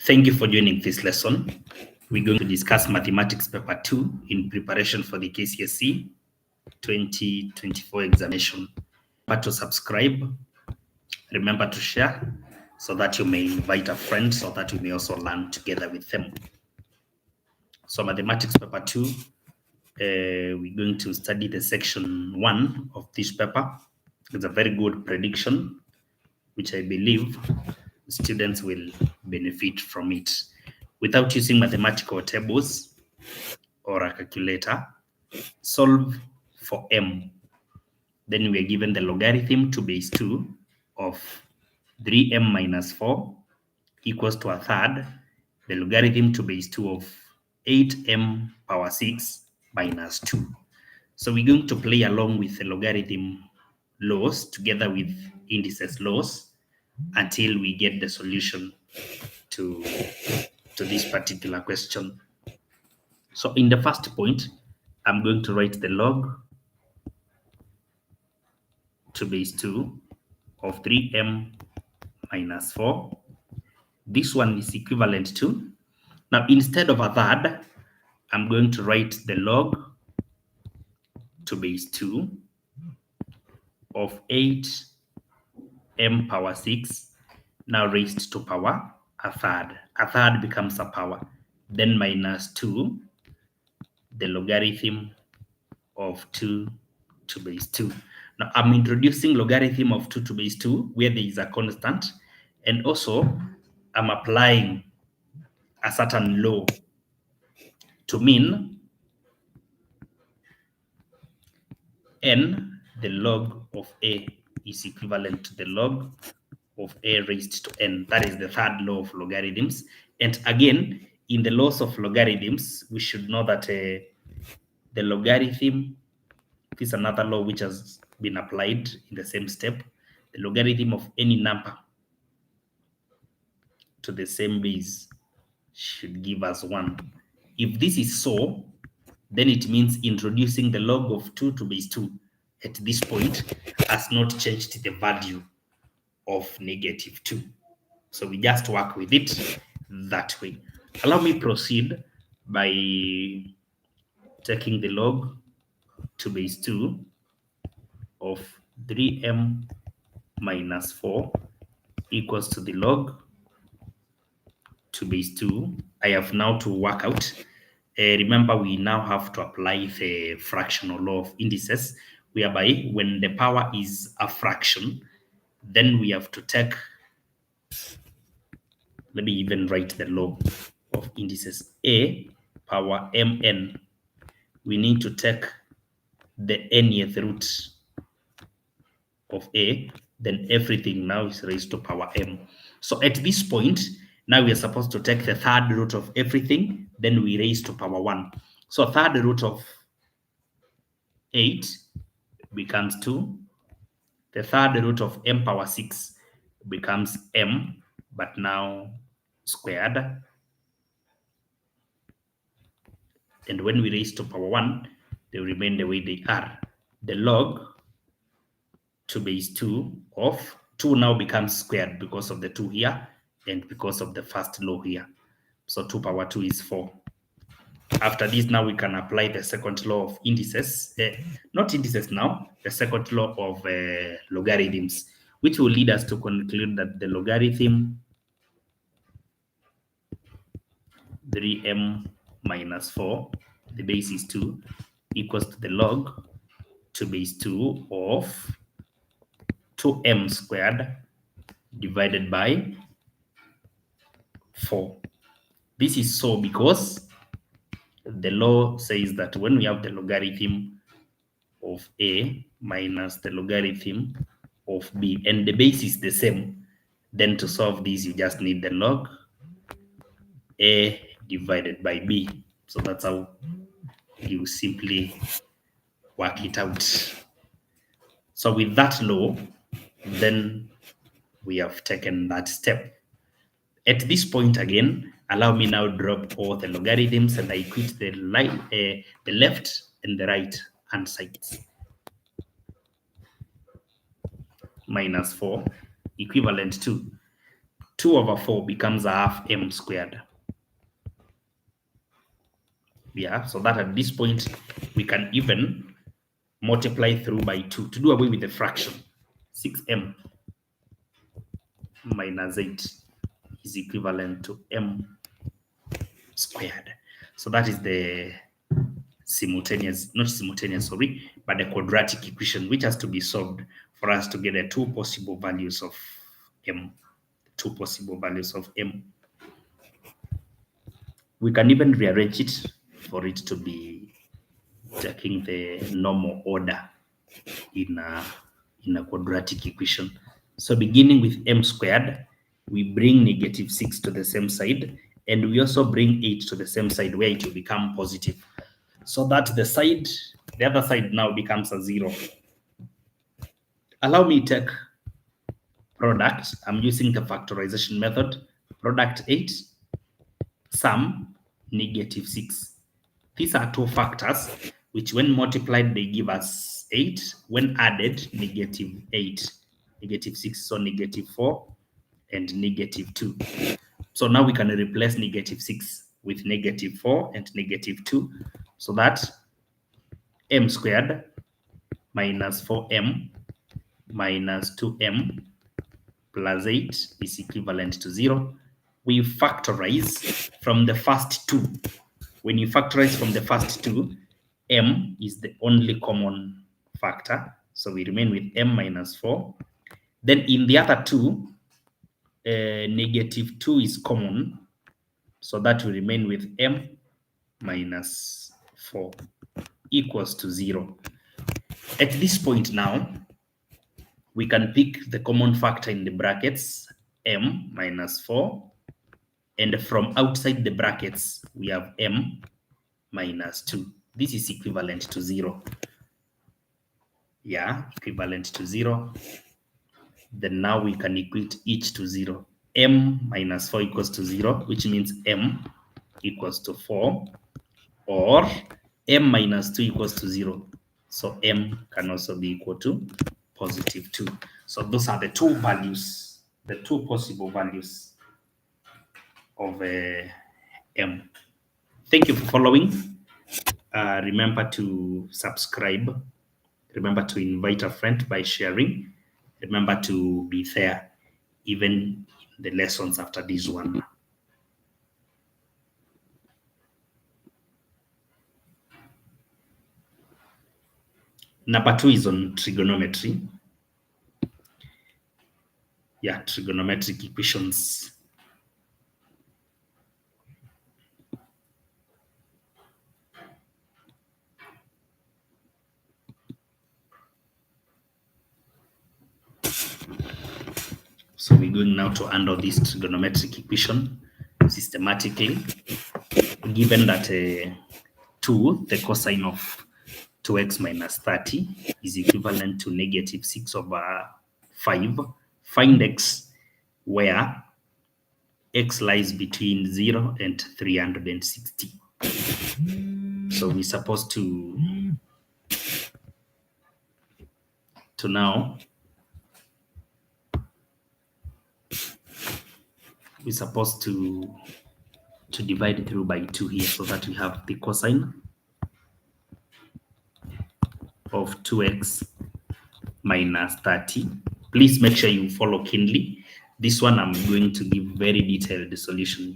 Thank you for joining this lesson. We're going to discuss Mathematics Paper 2 in preparation for the Kcse 2024 examination. Remember to subscribe, remember to share, so that you may invite a friend, so that you may also learn together with them. So Mathematics Paper 2, we're going to study the section 1 of this paper. It's a very good prediction, which I believe students will benefit from it. Without using mathematical tables or a calculator, solve for m. Then we are given the logarithm to base 2 of 3m minus 4 equals to a third, the logarithm to base 2 of 8m power 6 minus 2. So we're going to play along with the logarithm laws together with indices laws until we get the solution to this particular question. So in the first point, I'm going to write the log to base 2 of 3m minus 4. This one is equivalent to, now instead of a third, I'm going to write the log to base 2 of 8m power 6, now raised to power a third. A third becomes a power. Then minus 2, the logarithm of 2 to base 2. Now I'm introducing logarithm of 2 to base 2 where there is a constant, and also I'm applying a certain law to mean n, the log of a, is equivalent to the log of a raised to n. That is the third law of logarithms. And again, in the laws of logarithms, we should know that the logarithm, this is another law which has been applied in the same step. The logarithm of any number to the same base should give us 1. If this is so, then it means introducing the log of 2 to base 2 at this point has not changed the value of negative 2. So we just work with it that way. Allow me proceed by taking the log to base 2 of 3m minus 4 equals to the log to base 2. I have now to work out. Remember, we now have to apply the fractional law of indices, whereby when the power is a fraction, then we have to take, let me even write the law of indices, a power mn. We need to take the nth root of a, then everything now is raised to power m. So at this point, now we are supposed to take the third root of everything, then we raise to power 1. So third root of 8 becomes 2. The third root of m power 6 becomes m, but now squared. And when we raise to power 1, they remain the way they are. The log to base 2 of 2 now becomes squared because of the 2 here and because of the first law here. So 2 power 2 is 4. After this, now we can apply the second law of indices, not indices now, the second law of logarithms, which will lead us to conclude that the logarithm 3m minus 4, the base is 2, equals to the log to base 2 of 2m squared divided by 4. This is so because the law says that when we have the logarithm of a minus the logarithm of b, and the base is the same, then to solve this, you just need the log a divided by b. So that's how you simply work it out. So with that law, then we have taken that step. At this point again, allow me now drop all the logarithms and I quit the left and the right hand sides. Minus 4 equivalent to 2 over 4 becomes a half m squared. Yeah, so that at this point, we can even multiply through by 2 to do away with the fraction. 6m minus 8 is equivalent to m squared. So that is the but the quadratic equation, which has to be solved for us to get the two possible values of m. We can even rearrange it for it to be taking the normal order in a quadratic equation. So beginning with m squared, we bring -6 to the same side, and we also bring 8 to the same side where it will become positive. So that the other side now becomes a 0. Allow me to take product. I'm using the factorization method. Product 8, sum -6. These are two factors which when multiplied they give us 8. When added, -8. -6, so -4 and -2. So now we can replace -6 with -4 and -2. So that m squared minus 4m minus 2m plus 8 is equivalent to 0. We factorize from the first two. When you factorize from the first two, m is the only common factor. So we remain with m minus 4. Then in the other two, -2 is common. So that will remain with m minus 4 equals to 0. At this point now, we can pick the common factor in the brackets, m minus 4. And from outside the brackets, we have m minus 2. This is equivalent to 0. Yeah, equivalent to 0. Then now we can equate each to 0. M minus 4 equals to 0, which means m equals to 4. Or m minus 2 equals to 0. So m can also be equal to positive 2. So those are the two values, the two possible values of m. Thank you for following. Remember to subscribe. Remember to invite a friend by sharing. Remember to be there even in the lessons after this one. Number 2 is on trigonometry. Yeah, trigonometric equations. So we're going now to handle this trigonometric equation systematically. Given that 2, the cosine of 2x minus 30 is equivalent to -6 over 5. Find x where x lies between 0 and 360. So we're supposed to now we're supposed to divide through by 2 here, so that we have the cosine of 2x minus 30. Please make sure you follow keenly. This one I'm going to give very detailed solution.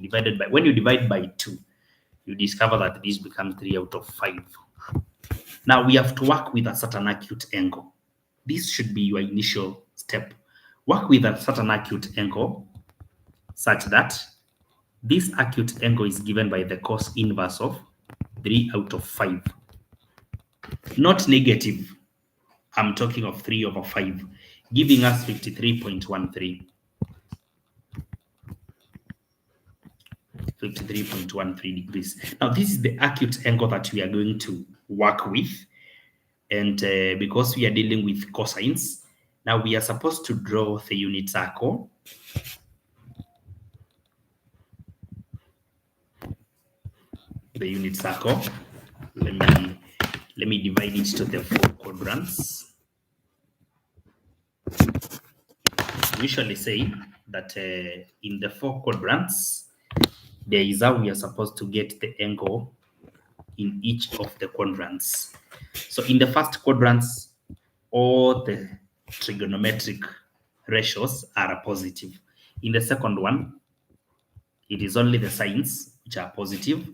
When you divide by 2, you discover that this becomes 3 out of 5. Now we have to work with a certain acute angle. This should be your initial step. Work with a certain acute angle such that this acute angle is given by the cos inverse of 3 out of 5. Not negative. I'm talking of 3 over 5, giving us 53.13. 53.13 degrees. Now, this is the acute angle that we are going to work with. And because we are dealing with cosines, now we are supposed to draw the unit circle. The unit circle. Let me divide it to the 4 quadrants. We usually say that in the 4 quadrants, there is how we are supposed to get the angle in each of the quadrants. So in the first quadrants, all the trigonometric ratios are positive. In the second one, it is only the sines which are positive.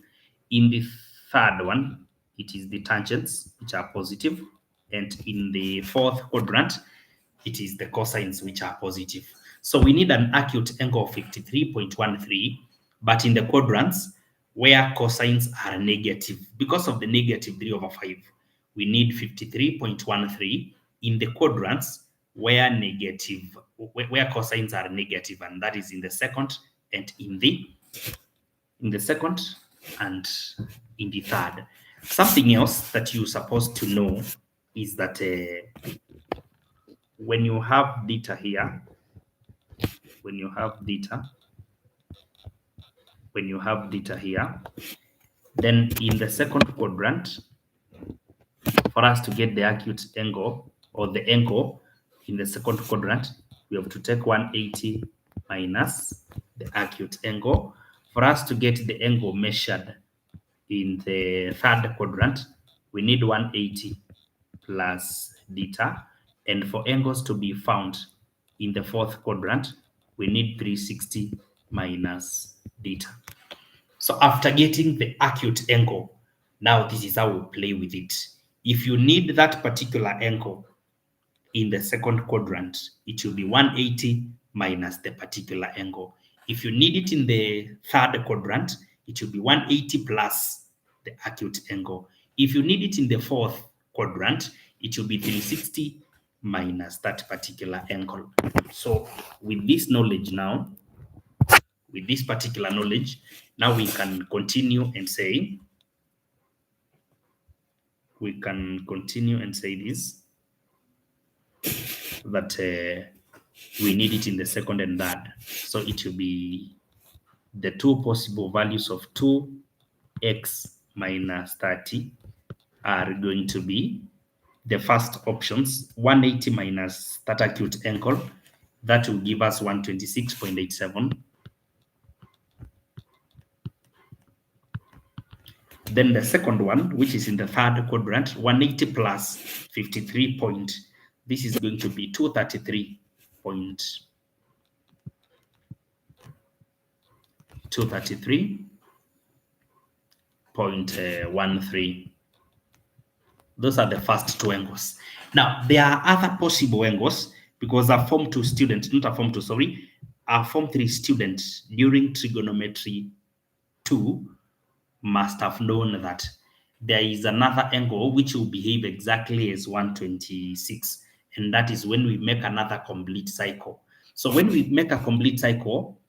In the third one, it is the tangents which are positive. And in the fourth quadrant, it is the cosines which are positive. So we need an acute angle of 53.13, but in the quadrants where cosines are negative, because of the negative 3/5, we need 53.13 in the quadrants where cosines are negative, and that is in the second and in the second and in the third. Something else that you're supposed to know is that when you have data here, then in the second quadrant, for us to get the acute angle or the angle in the second quadrant, we have to take 180 minus the acute angle. For us to get the angle measured in the third quadrant, we need 180 plus theta. And for angles to be found in the fourth quadrant, we need 360 minus theta. So after getting the acute angle, now this is how we play with it. If you need that particular angle in the second quadrant, it will be 180 minus the particular angle. If you need it in the third quadrant, it will be 180 plus the acute angle. If you need it in the fourth quadrant, it will be 360 minus that particular angle. So with this knowledge now, with this particular knowledge, now we can continue and say this, that we need it in the second and third. So it will be the two possible values of 2x minus 30 are going to be the first options, 180 minus that acute angle, that will give us 126.87. Then the second one, which is in the third quadrant, 180 plus 53 point, this is going to be 233.13. Those are the first two angles. Now, there are other possible angles because a Form 2 student, not a Form 2, sorry, a Form 3 student during trigonometry 2 must have known that there is another angle which will behave exactly as 126, and that is when we make another complete cycle. So when we make a complete cycle,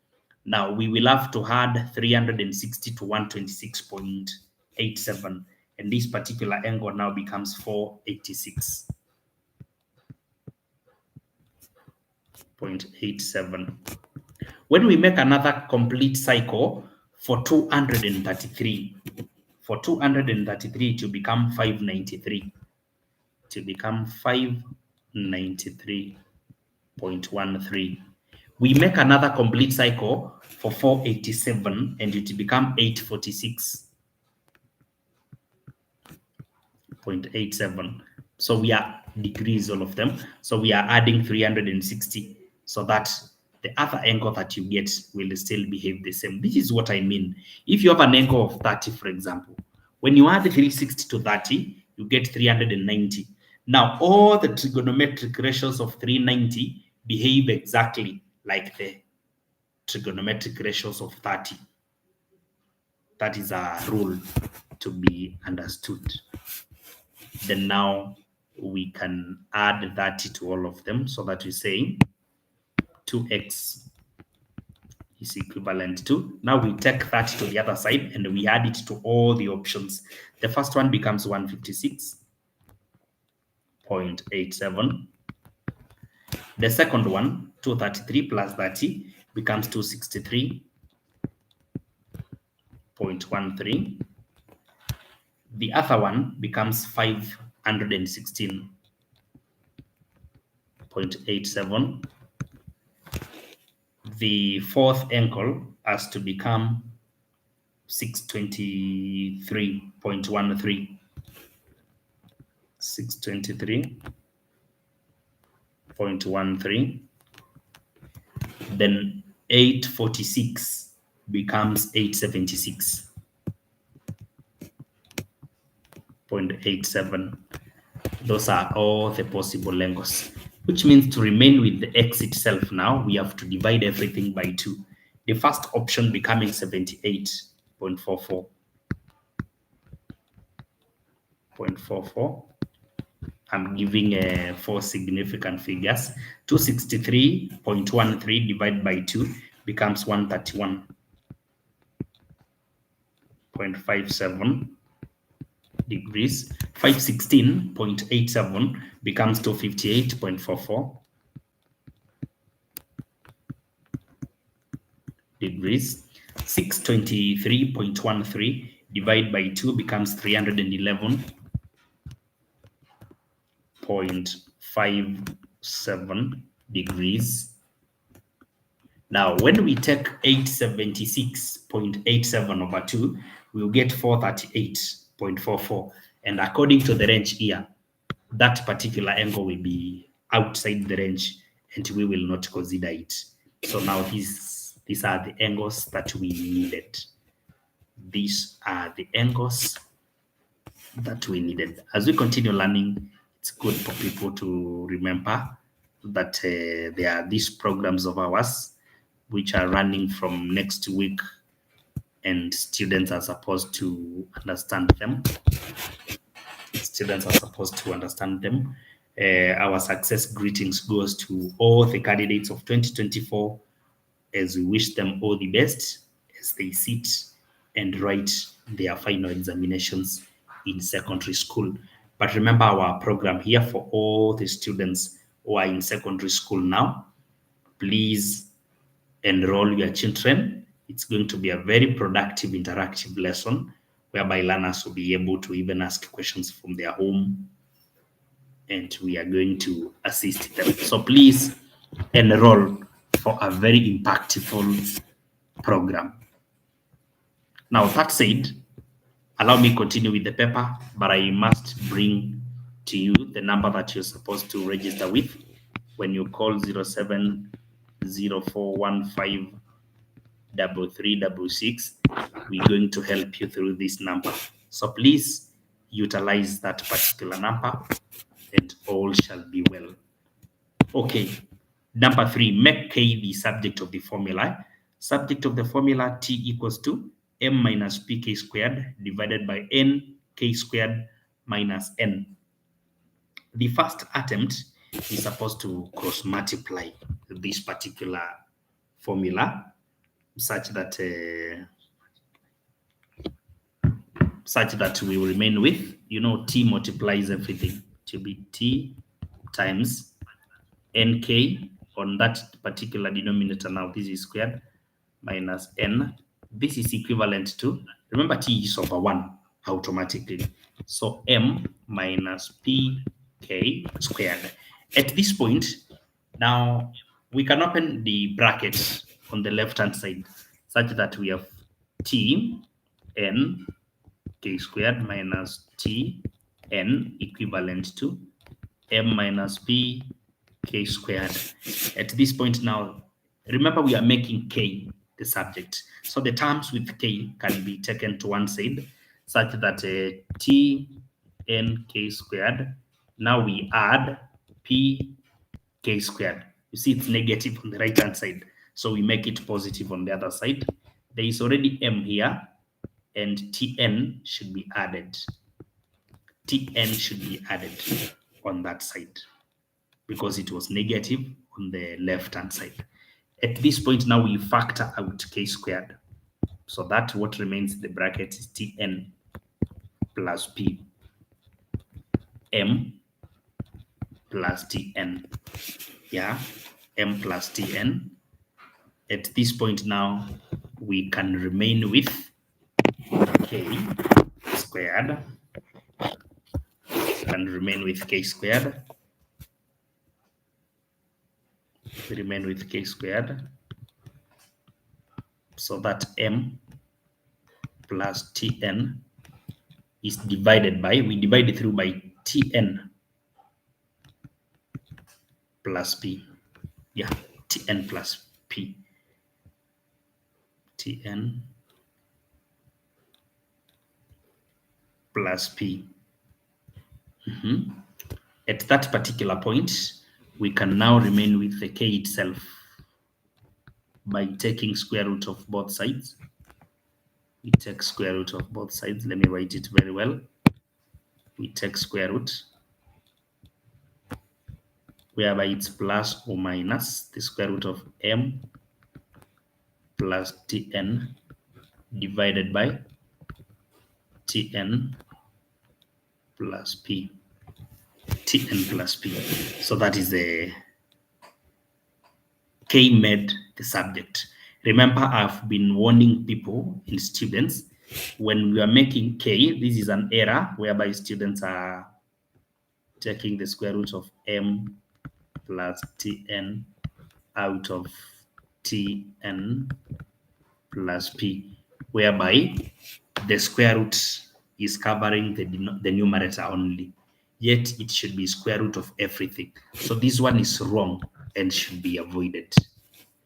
now we will have to add 360 to 126.87, and this particular angle now becomes 486.87. When we make another complete cycle for 233, it will become 593. To become 593.13. We make another complete cycle for 487 and it will become 846.87. So we are decrease all of them. So we are adding 360 so that the other angle that you get will still behave the same. This is what I mean. If you have an angle of 30, for example, when you add 360 to 30, you get 390. Now, all the trigonometric ratios of 390 behave exactly like the trigonometric ratios of 30. That is a rule to be understood. Then now we can add 30 to all of them so that we say 2x is equivalent to, now we take 30 to the other side and we add it to all the options. The first one becomes 156.87. The second one, 233 plus 30, becomes 263.13. The other one becomes 516.87. the fourth angle has to become 623.13. 623.13. Then 846 becomes 876.87. Those are all the possible angles, which means to remain with the x itself now, we have to divide everything by 2. The first option becoming 78.44. 0.44. I'm giving 4 significant figures. 263.13 divided by 2 becomes 131.57 degrees. 516.87 becomes 258.44 degrees. 623.13 divided by 2 becomes 311.57 degrees. Now, when we take 876.87 over 2, we'll get 438.44. And according to the range here, that particular angle will be outside the range and we will not consider it. So now these are the angles that we needed. These are the angles that we needed. As we continue learning, it's good for people to remember that there are these programs of ours which are running from next week, and students are supposed to understand them. Our success greetings goes to all the candidates of 2024 as we wish them all the best as they sit and write their final examinations in secondary school. But remember our program here for all the students who are in secondary school now. Please enroll your children. It's going to be a very productive, interactive lesson whereby learners will be able to even ask questions from their home, and we are going to assist them. So please enroll for a very impactful program. Now, that said, allow me to continue with the paper, but I must bring to you the number that you're supposed to register with when you call 0704153366. We're going to help you through this number. So please utilize that particular number and all shall be well. Okay, number 3, make K the subject of the formula. Subject of the formula, T equals to M minus PK squared divided by N K squared minus N. The first attempt is supposed to cross multiply this particular formula such that we will remain with, T multiplies everything to be T times NK on that particular denominator. Now this is squared minus N. This is equivalent to, remember T is over 1 automatically. So M minus PK squared. At this point, now we can open the bracket on the left-hand side such that we have T N K squared minus T N equivalent to M minus P K squared. At this point now, remember we are making K the subject. So the terms with K can be taken to one side such that T N K squared. Now we add P K squared. You see it's negative on the right hand side. So we make it positive on the other side. There is already M here and Tn should be added. Tn should be added on that side because it was negative on the left-hand side. At this point now we factor out K squared. So that what remains in the bracket is Tn plus P. M plus Tn. Yeah, M plus Tn. At this point now, we can remain with K squared. We remain with K squared. so that m plus tn is divided by, we divide it through by tn plus p. Yeah, tn plus p. tn plus p. At that particular point, we can now remain with the k itself by taking square root of both sides. We take square root of both sides. Let me write it very well. We take square root, whereby it's plus or minus the square root of m plus tn divided by tn plus p. tn plus p. So that is the k made the subject. Remember, I've been warning people and students, when we are making k, this is an error whereby students are taking the square root of m plus tn out of tn plus p, whereby the square root is covering the numerator only, yet it should be square root of everything. So this one is wrong and should be avoided.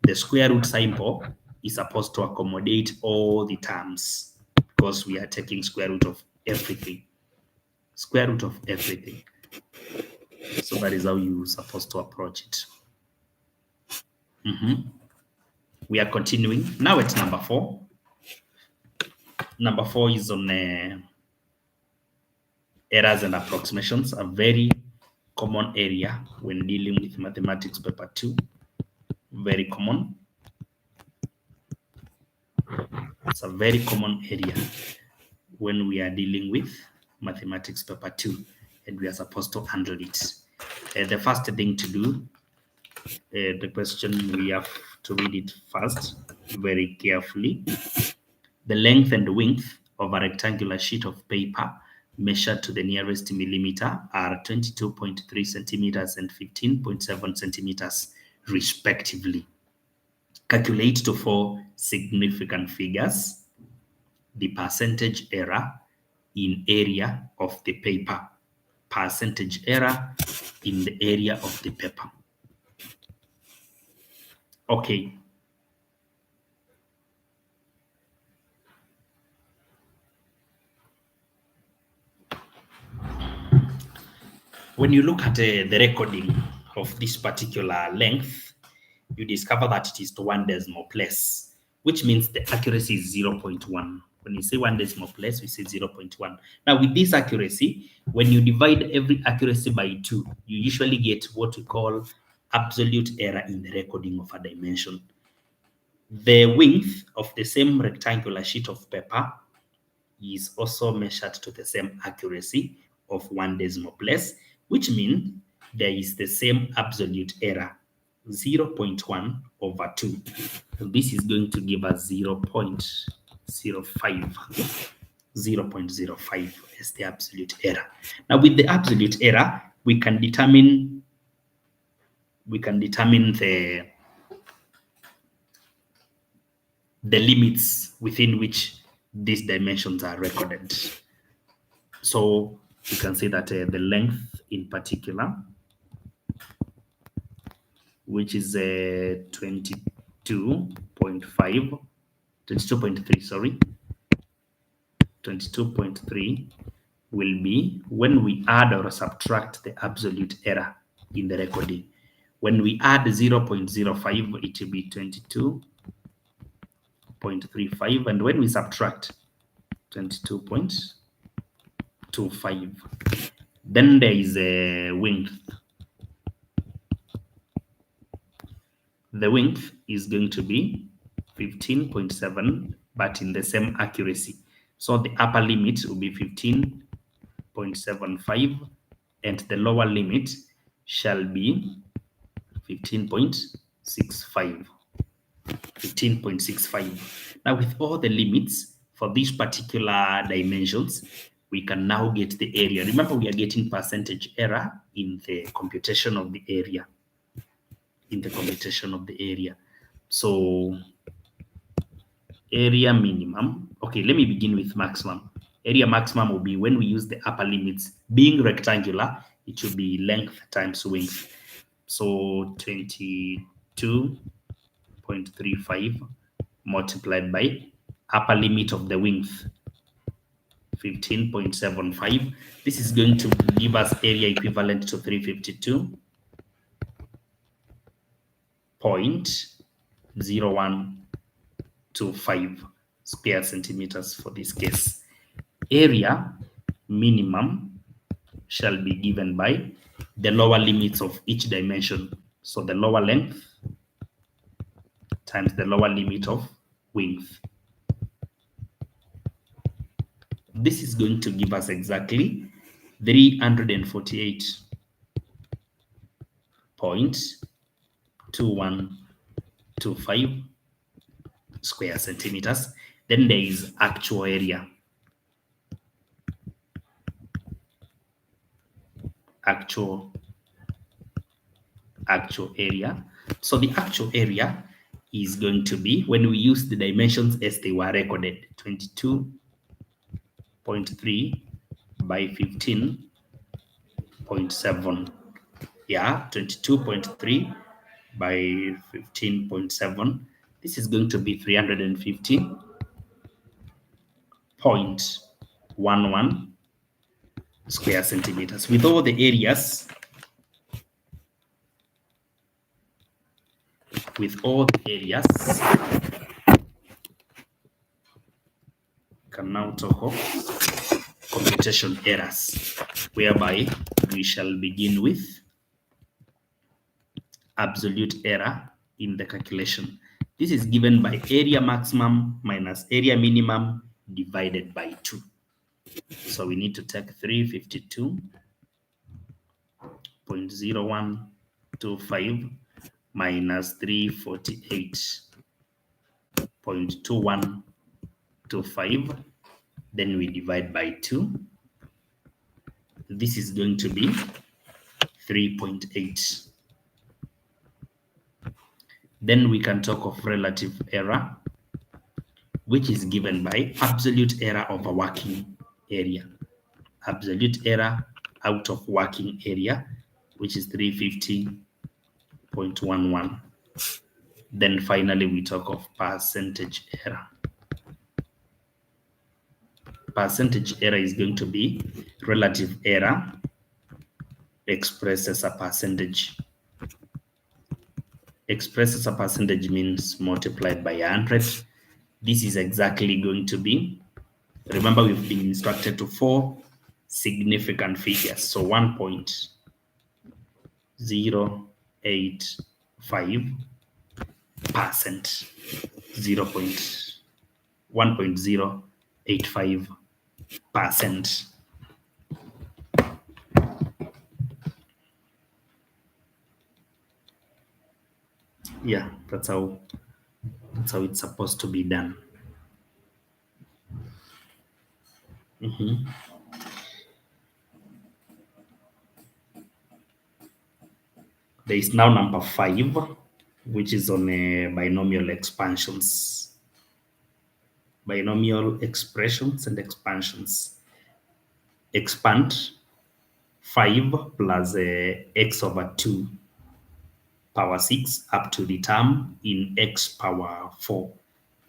The square root symbol is supposed to accommodate all the terms, because we are taking square root of everything. Square root of everything. So that is how you're supposed to approach it. We are continuing. Now it's number 4. Number 4 is on errors and approximations, a very common area when dealing with mathematics paper 2. Very common. It's a very common area when we are dealing with mathematics paper 2, and we are supposed to handle it. The first thing to do, the question, we have to read it first very carefully. The length and width of a rectangular sheet of paper measured to the nearest millimeter are 22.3 centimeters and 15.7 centimeters respectively. Calculate to 4 significant figures the percentage error in area of the paper. Percentage error in the area of the paper. Okay. When you look at the recording of this particular length, you discover that it is to 1 decimal place, which means the accuracy is 0.1. When you say 1 decimal place, we say 0.1. Now, with this accuracy, when you divide every accuracy by 2, you usually get what we call absolute error in the recording of a dimension. The width of the same rectangular sheet of paper is also measured to the same accuracy of 1 decimal place, which means there is the same absolute error, 0.1 over 2. So this is going to give us 0.05. 0.05 is the absolute error. Now, with the absolute error, we can determine the limits within which these dimensions are recorded. So you can say that the length in particular, which is 22.3, will be when we add or subtract the absolute error in the recording. When we add 0.05, it will be 22.35, and when we subtract 22.25, then there is a width. The width is going to be 15.7, but in the same accuracy. So the upper limit will be 15.75, and the lower limit shall be 15.65. 15.65. Now, with all the limits for these particular dimensions, we can now get the area. Remember, we are getting percentage error in the computation of the area. So area minimum. Okay, let me begin with maximum. Area maximum will be when we use the upper limits. Being rectangular, it will be length times width. So 22.35 multiplied by upper limit of the width, 15.75. This is going to give us area equivalent to 352.0125 square centimeters for this case. Area minimum shall be given by the lower limits of each dimension. So the lower length times the lower limit of width. This is going to give us exactly 348.2125 square centimeters. Then there is actual area. Actual area. So the actual area is going to be, when we use the dimensions as they were recorded, 22.3 by 15.7. Yeah, 22.3 by 15.7. This is going to be 350.11 square centimeters. With all the areas, can now talk of computation errors, whereby we shall begin with absolute error in the calculation. This is given by area maximum minus area minimum divided by 2. So we need to take 352.0125 minus 348.2125. Then we divide by 2. This is going to be 3.8. Then we can talk of relative error, which is given by absolute error over working area. Absolute error out of working area, which is 350.11. Then finally, we talk of percentage error. Percentage error is going to be relative error expressed as a percentage. Expressed as a percentage means multiplied by 100. This is exactly going to be, remember we've been instructed to 4 significant figures. So 1.085%, 1.085%. Yeah, that's how it's supposed to be done. There is now number 5, which is on binomial expansions. Binomial expressions and expansions. Expand 5 plus x over 2 power 6 up to the term in x power 4.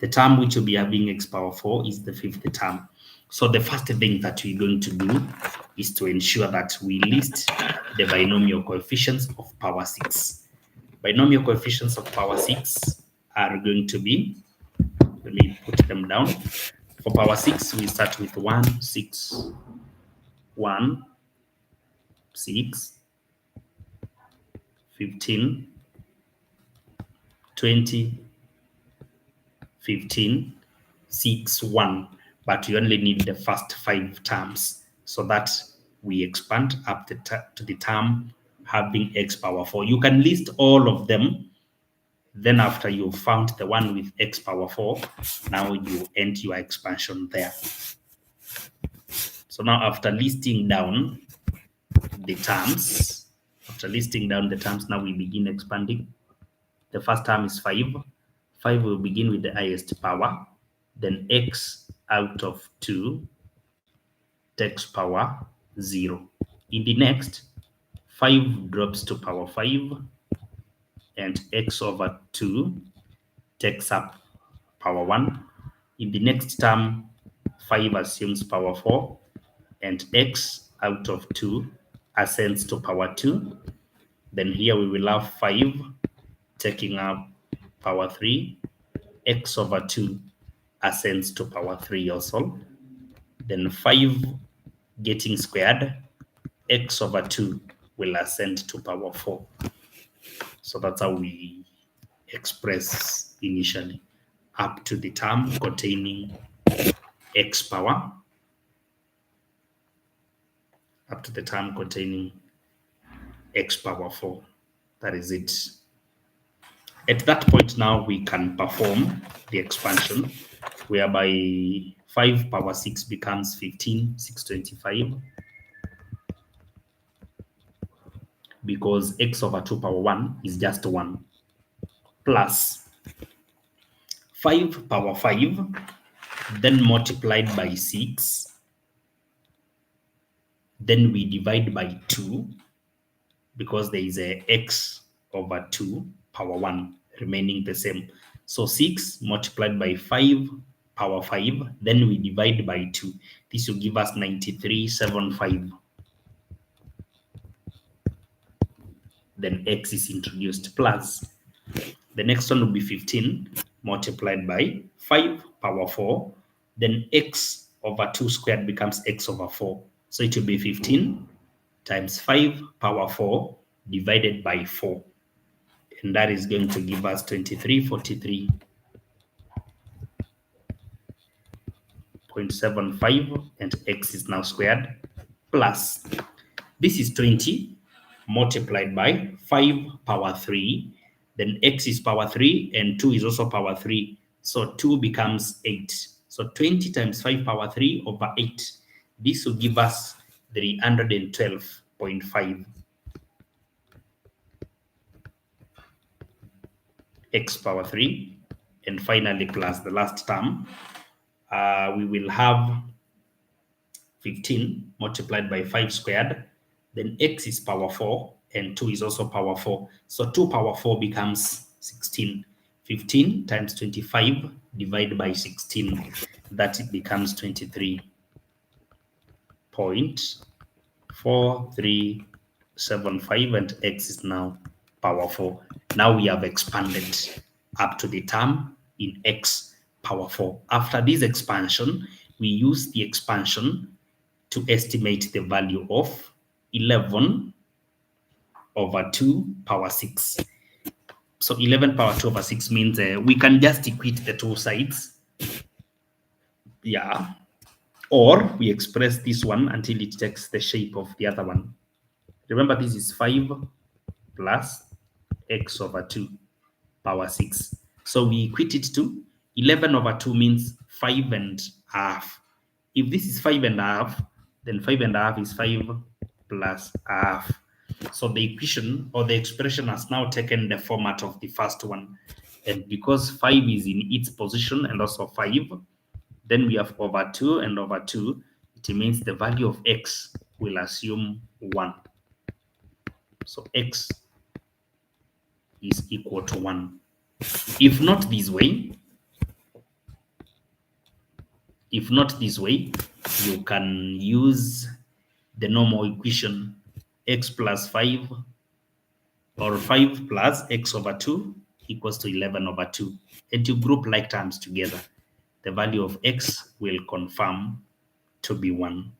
The term which will be having x power 4 is the 5th term. So the first thing that we're going to do is to ensure that we list the binomial coefficients of power 6. Binomial coefficients of power 6 are going to be, let me put them down. For power 6, we start with 1, 6, 1, 6, 15, 20, 15, 6, 1. But we only need the first 5 terms so that we expand up to the term having x power 4. You can list all of them. Then after you've found the one with x power 4, now you end your expansion there. So now after listing down the terms, now we begin expanding. The first term is 5. 5 will begin with the highest power. then x out of 2 takes power 0. In the next, 5 drops to power 5, and x over 2 takes up power 1. In the next term, 5 assumes power 4, and x out of 2 ascends to power 2. Then here we will have 5 taking up power 3. X over 2 ascends to power 3 also. Then 5 getting squared, x over 2 will ascend to power 4. So that's how we express initially up to the term containing x power, up to the term containing x power 4. That is it. At that point now we can perform the expansion, whereby 5 power 6 becomes 15,625, because x over 2 power 1 is just 1, plus 5 power 5, then multiplied by 6, then we divide by 2, because there is a x over 2 power 1 remaining the same. So 6 multiplied by 5 power 5, then we divide by 2. This will give us 9375. Then x is introduced, plus the next one will be 15 multiplied by 5 power 4. Then x over 2 squared becomes x over 4. So it will be 15 times 5 power 4 divided by 4. And that is going to give us 2343.75, and x is now squared, plus this is 20 multiplied by 5 power 3. Then x is power 3 and 2 is also power 3. So 2 becomes 8. So 20 times 5 power 3 over 8. This will give us 312.5. X power 3. And finally, plus the last term, we will have 15 multiplied by 5 squared. Then x is power 4 and 2 is also power 4. So 2 power 4 becomes 16. 15 times 25 divided by 16. That it becomes 23.4375, and x is now power 4. Now we have expanded up to the term in x power 4. After this expansion, we use the expansion to estimate the value of 11 over 2 power 6. So 11 power 2 over 6 means we can just equate the two sides. Yeah. Or we express this one until it takes the shape of the other one. Remember, this is 5 plus x over 2 power 6. So we equate it to 11 over 2 means 5 and a half. If this is 5 and a half, then 5 and a half is 5 plus a half. So the equation or the expression has now taken the format of the first one. And because 5 is in its position and also 5, then we have over 2 and over 2. It means the value of x will assume 1. So x is equal to 1. If not this way, you can use the normal equation x plus 5 or 5 plus x over 2 equals to 11 over 2. And you group like terms together. The value of x will confirm to be 1.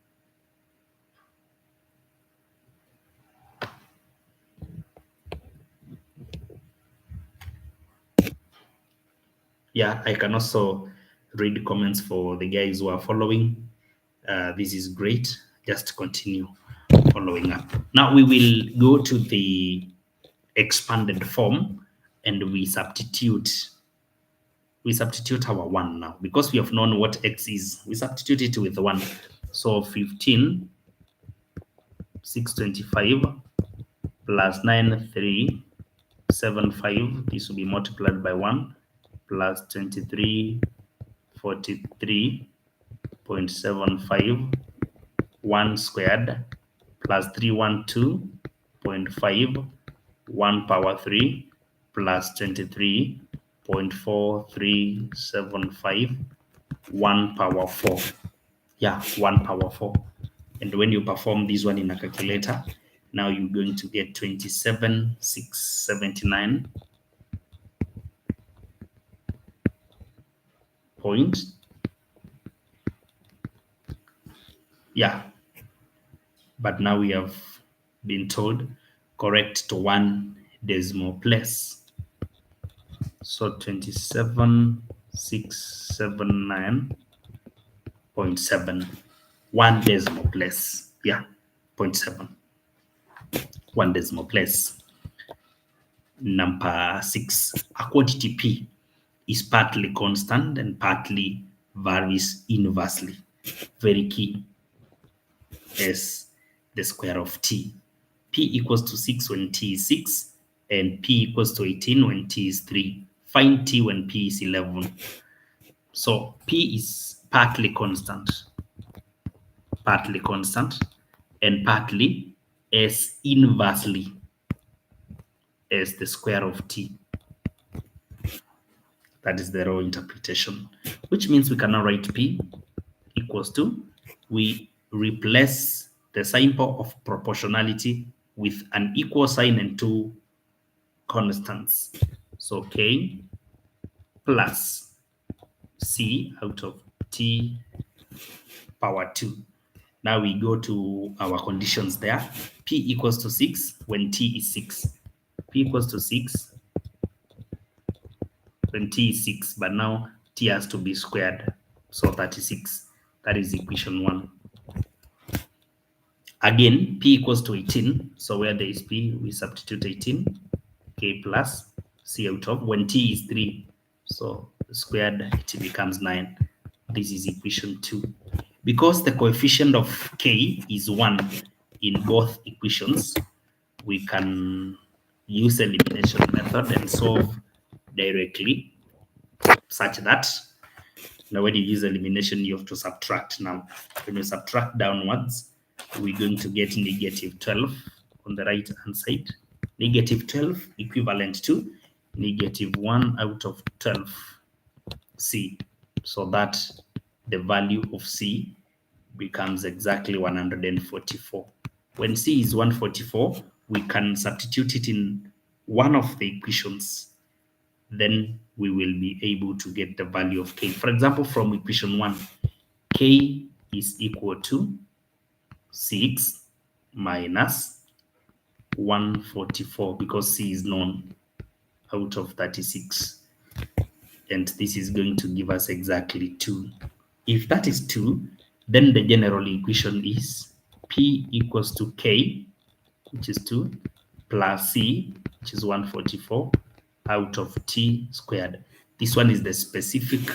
Yeah, I can also read comments for the guys who are following. This is great. Just continue following up. Now we will go to the expanded form and we substitute our 1 now, because we have known what x is. We substitute it with 1. So 15,625 plus 9,375. This will be multiplied by 1 plus 23,43 43.75 1 squared plus 312.5 1 power 3 plus 23.4375 1 power 4. Yeah, 1 power 4. And when you perform this one in a calculator, now you're going to get 27,679 point. Yeah, but now we have been told correct to 1 decimal place. So 27,679.7 1 decimal place. Yeah, 0.7 1 decimal place. Number 6, a quantity P is partly constant and partly varies inversely. Very key is the square of T. P equals to 6 when T is 6 and P equals to 18 when T is 3. Find T when P is 11. So P is partly constant and partly as inversely as the square of T. That is the raw interpretation, which means we can now write P equals to, we replace the symbol of proportionality with an equal sign and 2 constants. So K plus C out of T power 2. Now we go to our conditions there. P equals to 6 when T is 6. P equals to 6 when T is 6, but now T has to be squared. So 36. That is equation 1. Again, P equals to 18. So where there is P, we substitute 18. K plus C out of, when T is 3, so squared, it becomes 9. This is equation 2. Because the coefficient of K is 1 in both equations, we can use elimination method and solve directly, such that now when you use elimination, you have to subtract. Now, when you subtract downwards, we're going to get negative 12 on the right hand side. Negative 12 equivalent to negative 1 out of 12 C. So that the value of C becomes exactly 144. When C is 144, we can substitute it in one of the equations. Then we will be able to get the value of K. For example, from equation 1, K is equal to 6 minus 144 because C is known out of 36. And this is going to give us exactly 2. If that is 2, then the general equation is P equals to K, which is 2, plus C, which is 144, out of T squared. This one is the specific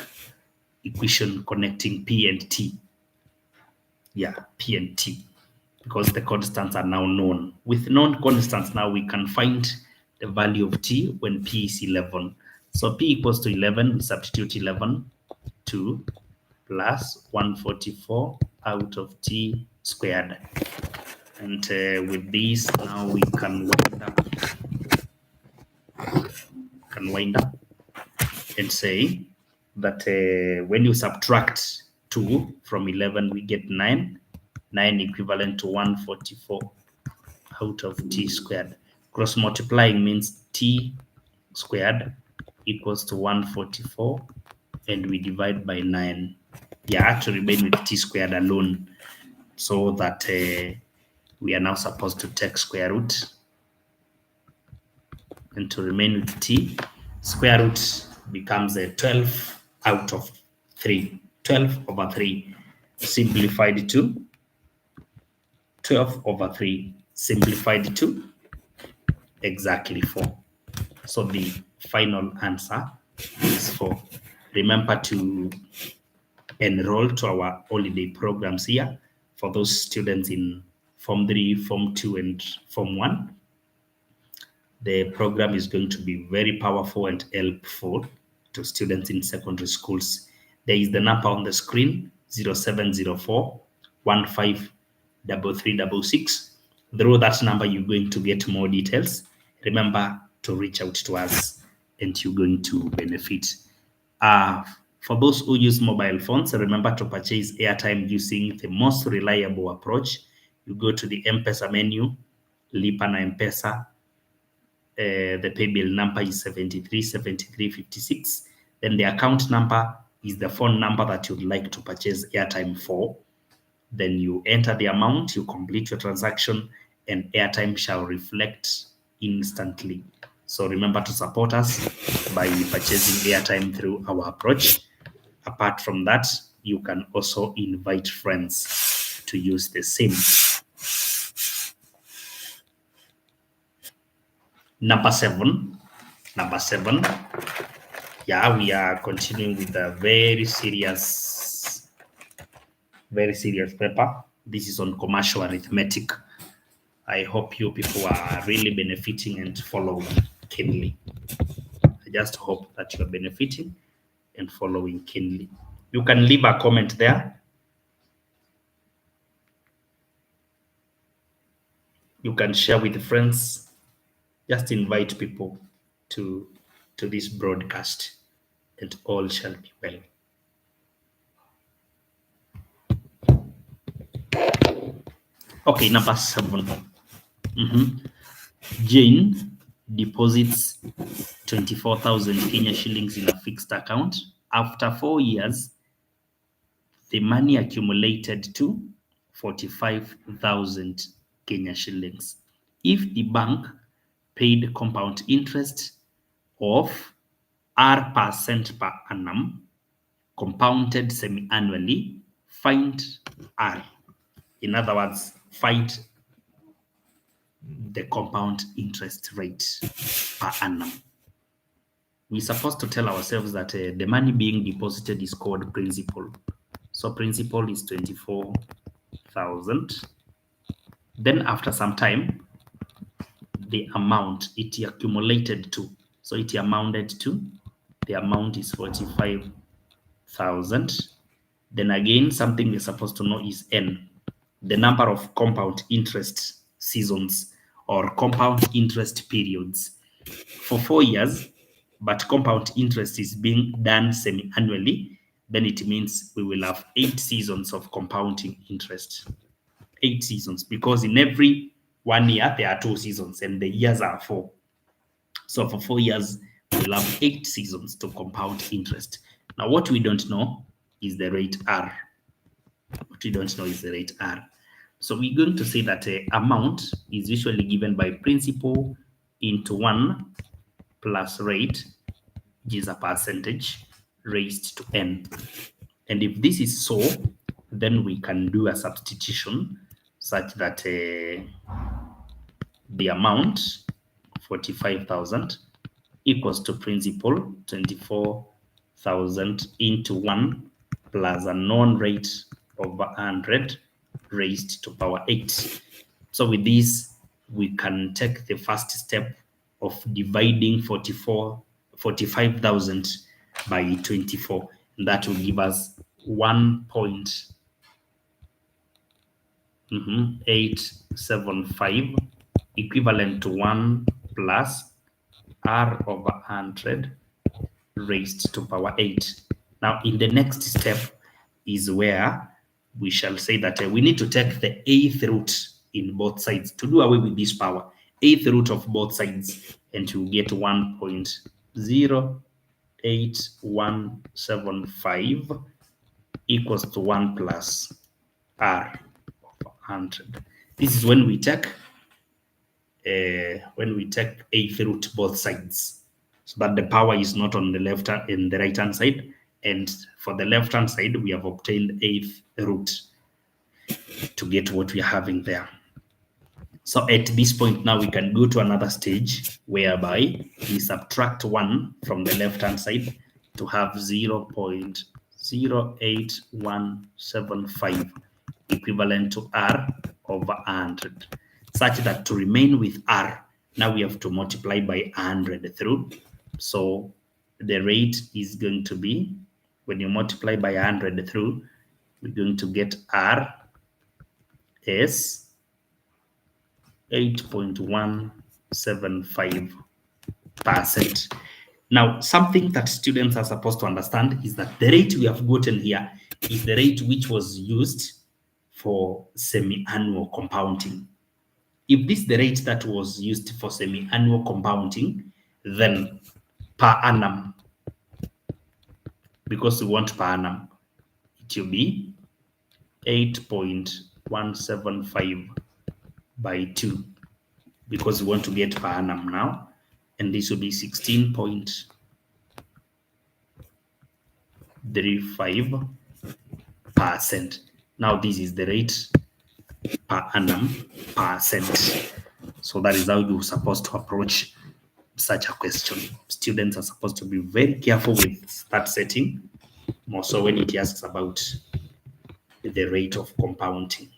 equation connecting P and T. Yeah, P and T, because the constants are now known. With known constants, now we can find the value of T when P is 11. So P equals to 11, we substitute 11, 2 plus 144 out of T squared. And with this, now we can wind up and say that when you subtract 2 from 11, we get 9. 9 equivalent to 144 out of T squared. Cross multiplying means T squared equals to 144, and we divide by 9. Yeah, to remain with T squared alone, so that we are now supposed to take square root, and to remain with T, square root becomes a 12 out of 3. 12 over 3 simplified to 12 over 3 simplified to exactly 4. So the final answer is 4. Remember to enroll to our holiday programs here for those students in Form 3, Form 2, and Form 1. The program is going to be very powerful and helpful to students in secondary schools. There is the number on the screen, 0704 153366. Through that number, you're going to get more details. Remember to reach out to us and you're going to benefit. For those who use mobile phones, remember to purchase airtime using the most reliable approach. You go to the M-Pesa menu, Lipa na M-Pesa. The pay bill number is 737356. Then the account number is the phone number that you'd like to purchase airtime for. Then you enter the amount, you complete your transaction, and airtime shall reflect instantly. So remember to support us by purchasing airtime through our approach. Apart from that, you can also invite friends to use the same. Number seven. Yeah, we are continuing with a very serious paper. This is on commercial arithmetic. I hope you people are really benefiting and following keenly. I just hope that you are benefiting and following keenly. You can leave a comment there. You can share with friends. Just invite people to this broadcast, and all shall be well. Okay, number 7. Jane deposits 24,000 Kenya shillings in a fixed account. After 4 years, the money accumulated to 45,000 Kenya shillings. If the bank paid compound interest of R% per annum, compounded semi-annually, find R. In other words, find the compound interest rate per annum. We're supposed to tell ourselves that the money being deposited is called principal. So principal is 24,000. Then after some time, the amount it accumulated to, so it amounted to, the amount is 45,000. Then again, something we're supposed to know is N, the number of compound interest seasons or compound interest periods for 4 years, but compound interest is being done semi-annually, then it means we will have 8 seasons of compounding interest. 8 seasons, because in every 1 year there are 2 seasons and the years are 4. So for 4 years, we'll have 8 seasons to compound interest. Now, what we don't know is the rate R. So we're going to say that amount is usually given by principal into 1 plus rate, which is a percentage, raised to N. And if this is so, then we can do a substitution such that the amount, 45,000, equals to principal, 24,000 into 1 plus a known rate of 100 raised to power 8. So with this, we can take the first step of dividing 45,000 by 24. And that will give us 1.875 equivalent to 1 plus R over 100 raised to power 8. Now, in the next step is where we shall say that we need to take the 8th root in both sides to do away with this power. 8th root of both sides, and you get 1.08175 equals to 1 plus R over 100. This is when we take 8th root both sides, so that the power is not on the left and the right hand side. And for the left hand side, we have obtained 8th root to get what we are having there. So at this point now, we can go to another stage whereby we subtract 1 from the left hand side to have 0.08175 equivalent to R over 100, such that to remain with R, now we have to multiply by 100 through. So the rate is going to be When you multiply by 100 through, we're going to get R is 8.175%. Now, something that students are supposed to understand is that the rate we have gotten here is the rate which was used for semi-annual compounding. If this is the rate that was used for semi-annual compounding, then per annum, because we want per annum, it will be 8.175 by 2, because we want to get per annum now, and this will be 16.35%. Now this is the rate per annum percent. So that is how you're supposed to approach such a question. Students are supposed to be very careful with that setting, more so when it asks about the rate of compounding.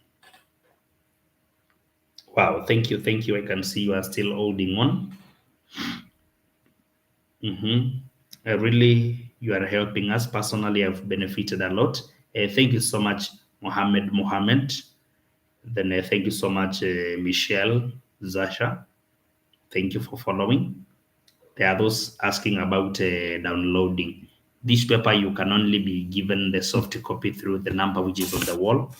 Wow, thank you. I can see you are still holding on. Really, you are helping us. Personally, I've benefited a lot. Thank you so much, Mohammed. Then thank you so much, Michelle, Zasha. Thank you for following. There are those asking about downloading. This paper, you can only be given the soft copy through the number which is on the wall.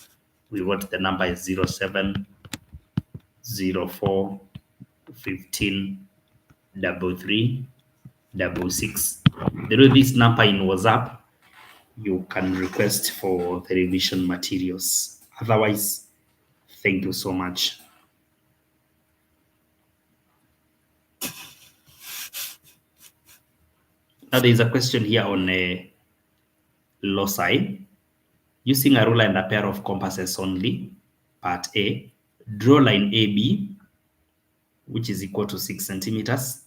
We wrote the number is 0704 15 33 66. Through this number in WhatsApp, you can request for the revision materials. Otherwise, thank you so much. Now there is a question here on loci. Using a ruler and a pair of compasses only, part A, draw line AB, which is equal to 6 centimeters,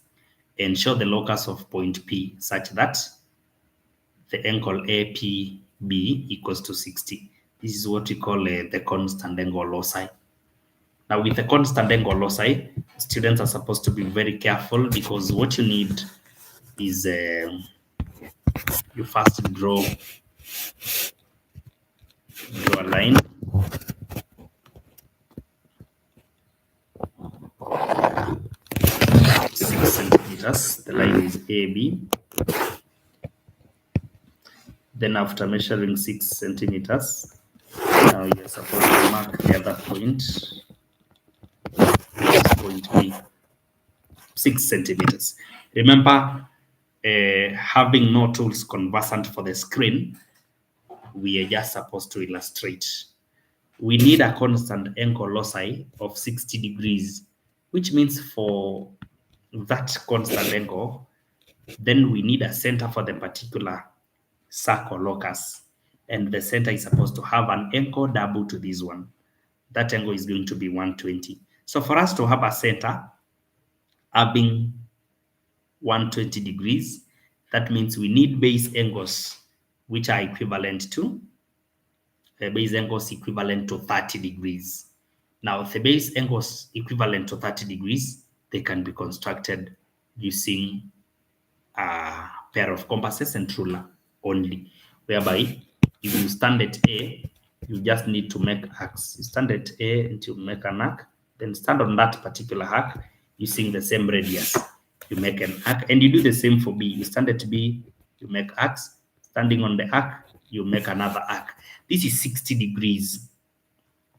and show the locus of point P such that the angle APB equals to 60. This is what we call the constant angle loci. Now with the constant angle loci, students are supposed to be very careful, because what you need is you first draw a line. The line is AB. Then after measuring 6 centimeters, now you're supposed to mark the other point, point B, 6 centimeters. Remember, having no tools conversant for the screen, we are just supposed to illustrate. We need a constant angle loci of 60 degrees, which means for that constant angle, then we need a center for the particular circle locus, and the center is supposed to have an angle double to this one. That angle is going to be 120. So for us to have a center having 120 degrees, that means we need base angles which are equivalent to base angles equivalent to 30 degrees. Now, the base angles equivalent to 30 degrees, they can be constructed using a pair of compasses and ruler only, whereby if you stand at A, you just need to make arcs. You stand at A and you make an arc, then stand on that particular arc using the same radius. You make an arc, and you do the same for B. You stand at B, you make arcs. Standing on the arc, you make another arc. This is 60 degrees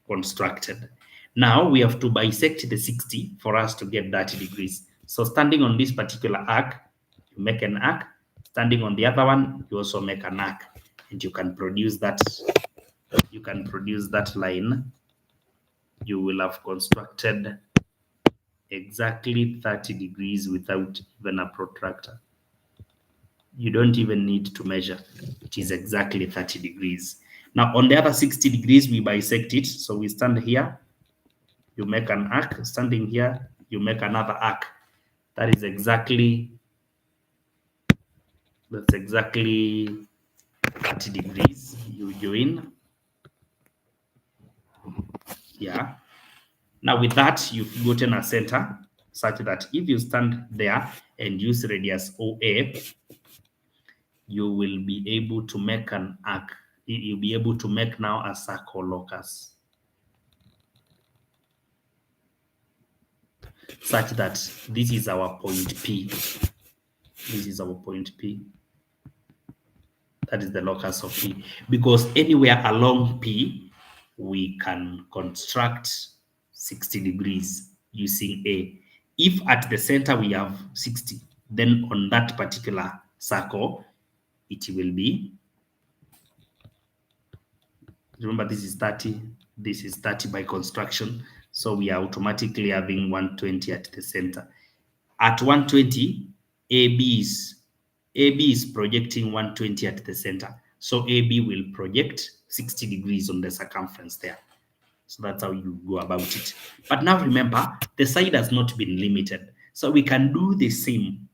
constructed. Now we have to bisect the 60 for us to get 30 degrees. So standing on this particular arc, you make an arc. Standing on the other one, you also make an arc, and you can produce that. You can produce that line. You will have constructed exactly 30 degrees without even a protractor. You don't even need to measure. It is exactly 30 degrees. Now on the other 60 degrees, we bisect it. So we stand here, you make an arc. Standing here, you make another arc. That is exactly, that's exactly 30 degrees. You join. Yeah. Now with that, you've gotten a center such that if you stand there and use radius OA, you will be able to make an arc. You'll be able to make now a circle locus, such that this is our point P. This is our point P. That is the locus of P. Because anywhere along P, we can construct 60 degrees using A. If at the center we have 60, then on that particular circle, it will be, remember this is 30, this is 30 by construction, so we are automatically having 120 at the center. At 120, AB is projecting 120 at the center, so AB will project 60 degrees on the circumference there. So that's how you go about it. But now remember, the side has not been limited, so we can do the same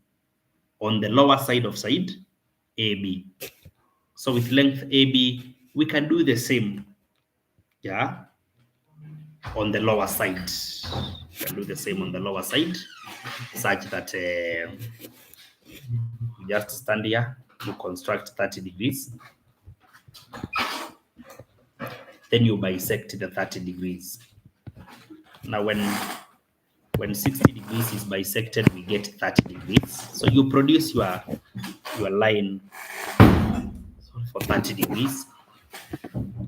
on the lower side of side AB. So with length AB, we can do the same, yeah, on the lower side. We can do the same on the lower side, such that you just stand here, you construct 30 degrees, then you bisect the 30 degrees. Now when 60 degrees is bisected, we get 30 degrees. So you produce your line for 30 degrees.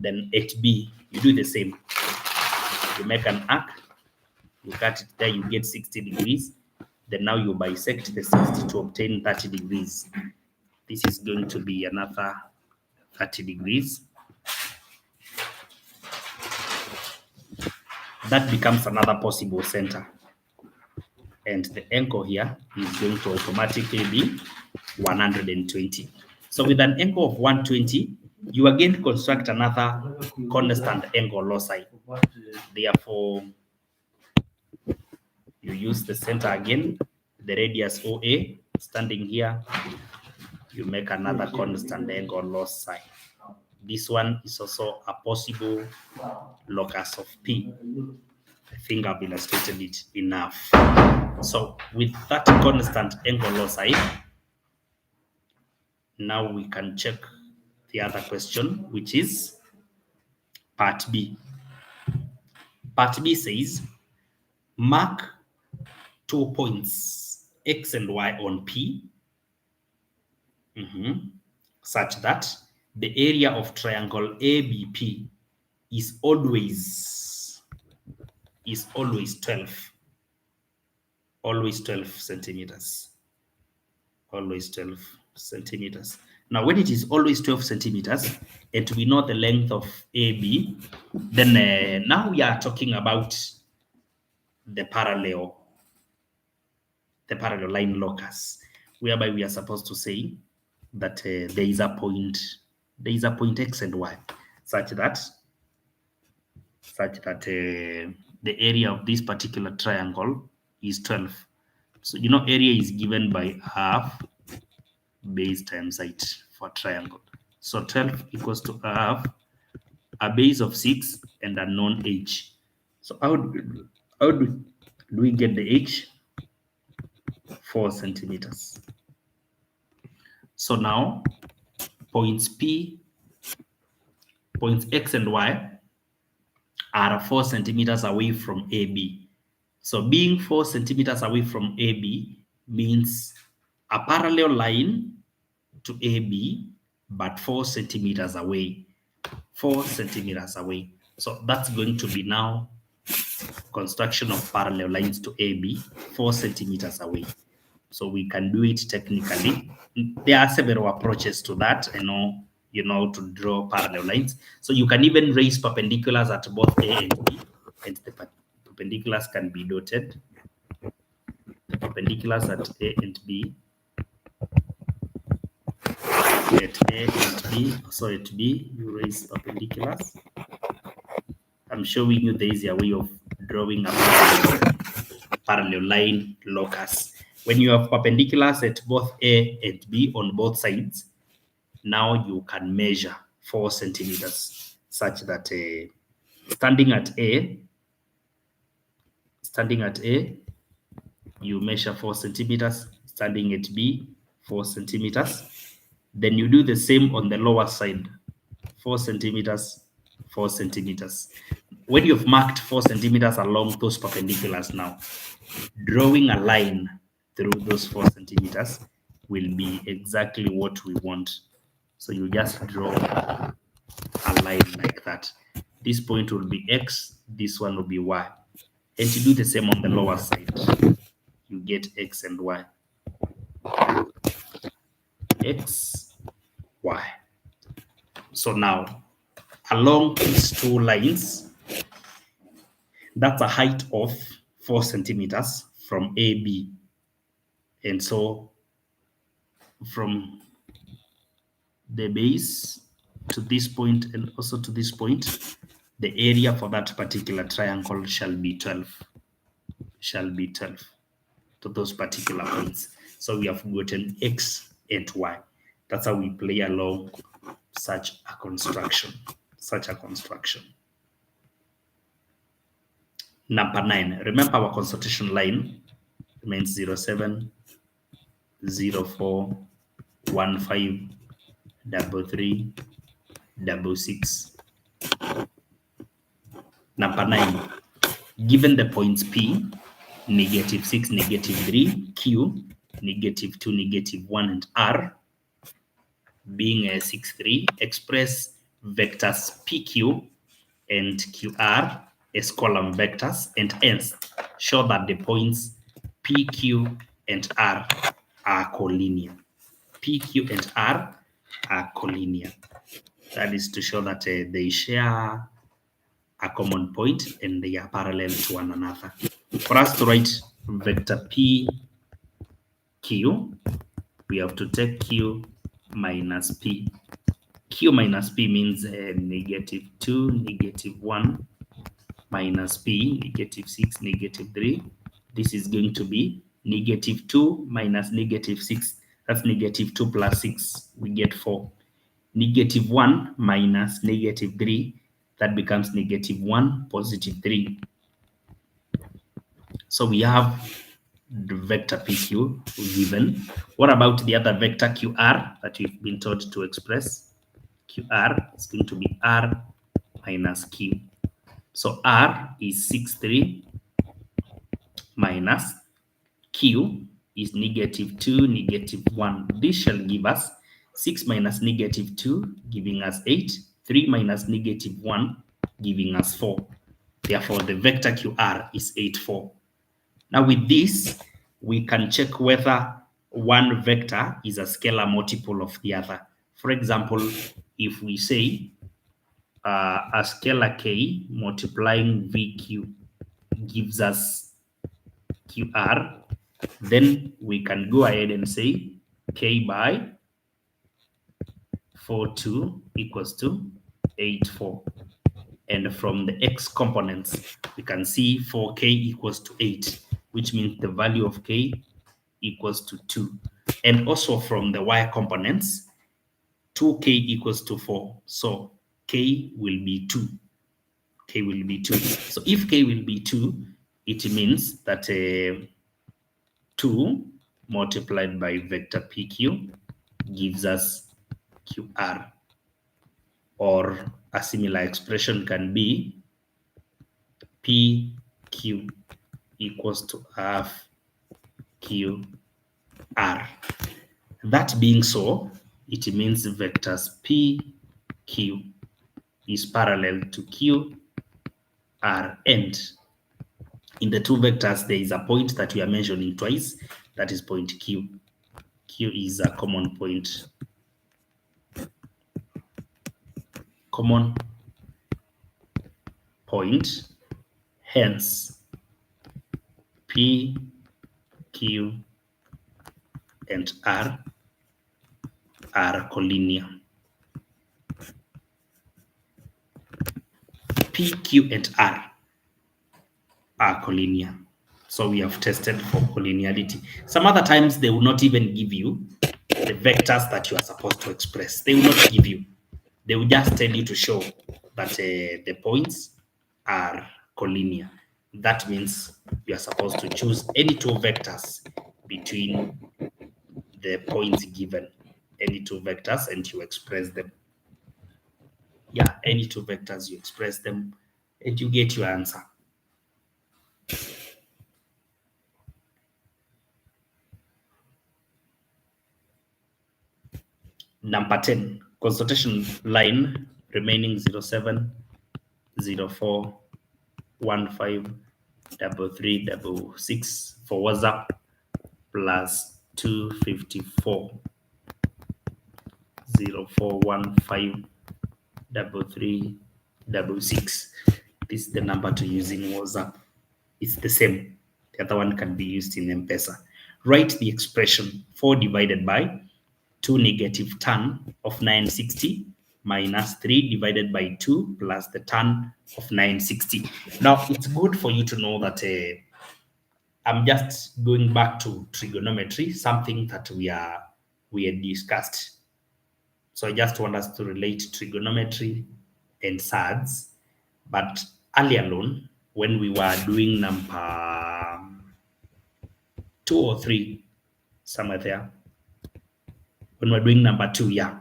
Then HB, you do the same. You make an arc, you cut it there, you get 60 degrees. Then now you bisect the 60 to obtain 30 degrees. This is going to be another 30 degrees. That becomes another possible center. And the angle here is going to automatically be 120. So with an angle of 120, you again construct another constant angle loci. Therefore, you use the center again, the radius OA, standing here, you make another constant angle loci. This one is also a possible locus of P. I think I've illustrated it enough. So with that constant angle loci, now we can check the other question, which is part B. Part B says, mark 2 points, X and Y on P, such that the area of triangle ABP is always 12. Always 12 centimeters. Always 12 centimeters. Now, when it is always 12 centimeters, and we know the length of AB, then now we are talking about the parallel line locus, whereby we are supposed to say that there is a point X and Y, such that the area of this particular triangle is 12. So you know area is given by half base times height for triangle. So 12 equals to half a base of 6 and a known h. So how do we get the h? 4 centimeters. So now points X and Y are 4 centimeters away from AB. So being 4 centimeters away from AB means a parallel line to AB, but 4 centimeters away. 4 centimeters away. So that's going to be now construction of parallel lines to AB, 4 centimeters away. So we can do it technically. There are several approaches to that. You know to draw parallel lines. So you can even raise perpendiculars at both A and B, and the perpendiculars can be dotted. The perpendiculars at A and B, at A and B, so at B, you raise perpendiculars. I'm showing you the easier way of drawing a parallel line locus. When you have perpendiculars at both A and B on both sides, now you can measure 4 centimeters, such that standing at A, you measure 4 centimeters, standing at B, 4 centimeters. Then you do the same on the lower side, 4 centimeters, 4 centimeters. When you've marked 4 centimeters along those perpendiculars now, drawing a line through those 4 centimeters will be exactly what we want. So you just draw a line like that. This point will be X, this one will be Y. And to do the same on the lower side, you get X and Y. X, Y. So now, along these two lines, that's a height of 4 centimeters from AB. And so from the base to this point and also to this point, the area for that particular triangle shall be 12. Shall be 12 to those particular points. So we have gotten X and Y. That's how we play along such a construction. Number 9. Remember our consultation line remains 07, 04, 15, 33, 66. Number 9. Given the points P, -6, -3, Q, -2, -1, and R, being a 6, 3, express vectors PQ and QR as column vectors, and hence show that the points PQ and R are collinear. PQ and R are collinear. That is to show that they share a common point and they are parallel to one another. For us to write vector PQ, we have to take Q minus P. Q minus P means -2, -1, minus P, -6, -3. This is going to be -2 minus -6. That's -2 plus 6. We get 4. -1 minus -3. That becomes -1, +3. So we have the vector PQ given. What about the other vector QR that we've been told to express? QR is going to be R minus Q. So R is 6, 3 minus Q is -2, -1. This shall give us 6 minus -2, giving us 8, 3 minus -1, giving us 4. Therefore, the vector QR is 8, 4. Now with this, we can check whether one vector is a scalar multiple of the other. For example, if we say a scalar K multiplying VQ gives us QR, then we can go ahead and say K by 4, 2 equals to 8, 4. And from the X components, we can see 4K equals to 8, which means the value of K equals to 2. And also from the Y components, 2K equals to 4. So K will be 2. K will be 2. So if K will be 2, it means that 2 multiplied by vector PQ gives us QR. Or a similar expression can be PQ equals to half QR. That being so, it means vectors PQ is parallel to QR, and in the two vectors there is a point that we are mentioning twice, that is point Q. Q is a common point. Hence P, Q, and R are collinear. P, Q, and R are collinear. So we have tested for collinearity. Some other times they will not even give you the vectors that you are supposed to express. They will not give you. They will just tell you to show that the points are collinear. That means you are supposed to choose any two vectors between the points given. any two vectors and you express them. Yeah, any two vectors, you express them and you get your answer. Number 10, consultation line remaining 07, 04, 15, 3366 for WhatsApp plus 254, 0415 3366. This is the number to use in WhatsApp. It's the same. The other one can be used in M-Pesa. Write the expression 4 divided by 2 negative tan of 960 minus 3 divided by 2 plus the tan of 960. Now, it's good for you to know that I'm just going back to trigonometry, something that we had discussed. So I just want us to relate trigonometry and SADS. But earlier on, when we were doing number 2 or 3, somewhere there, when we're doing number 2, yeah,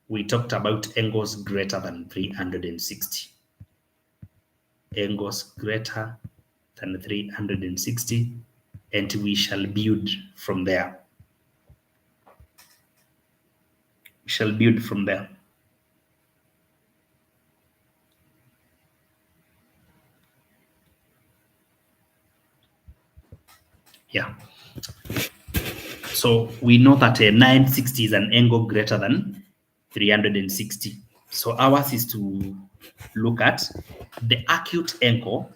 we talked about angles greater than 360. Angles greater than 360, and we shall build from there. We shall build from there. Yeah. So we know that 960 is an angle greater than 360. So ours is to look at the acute angle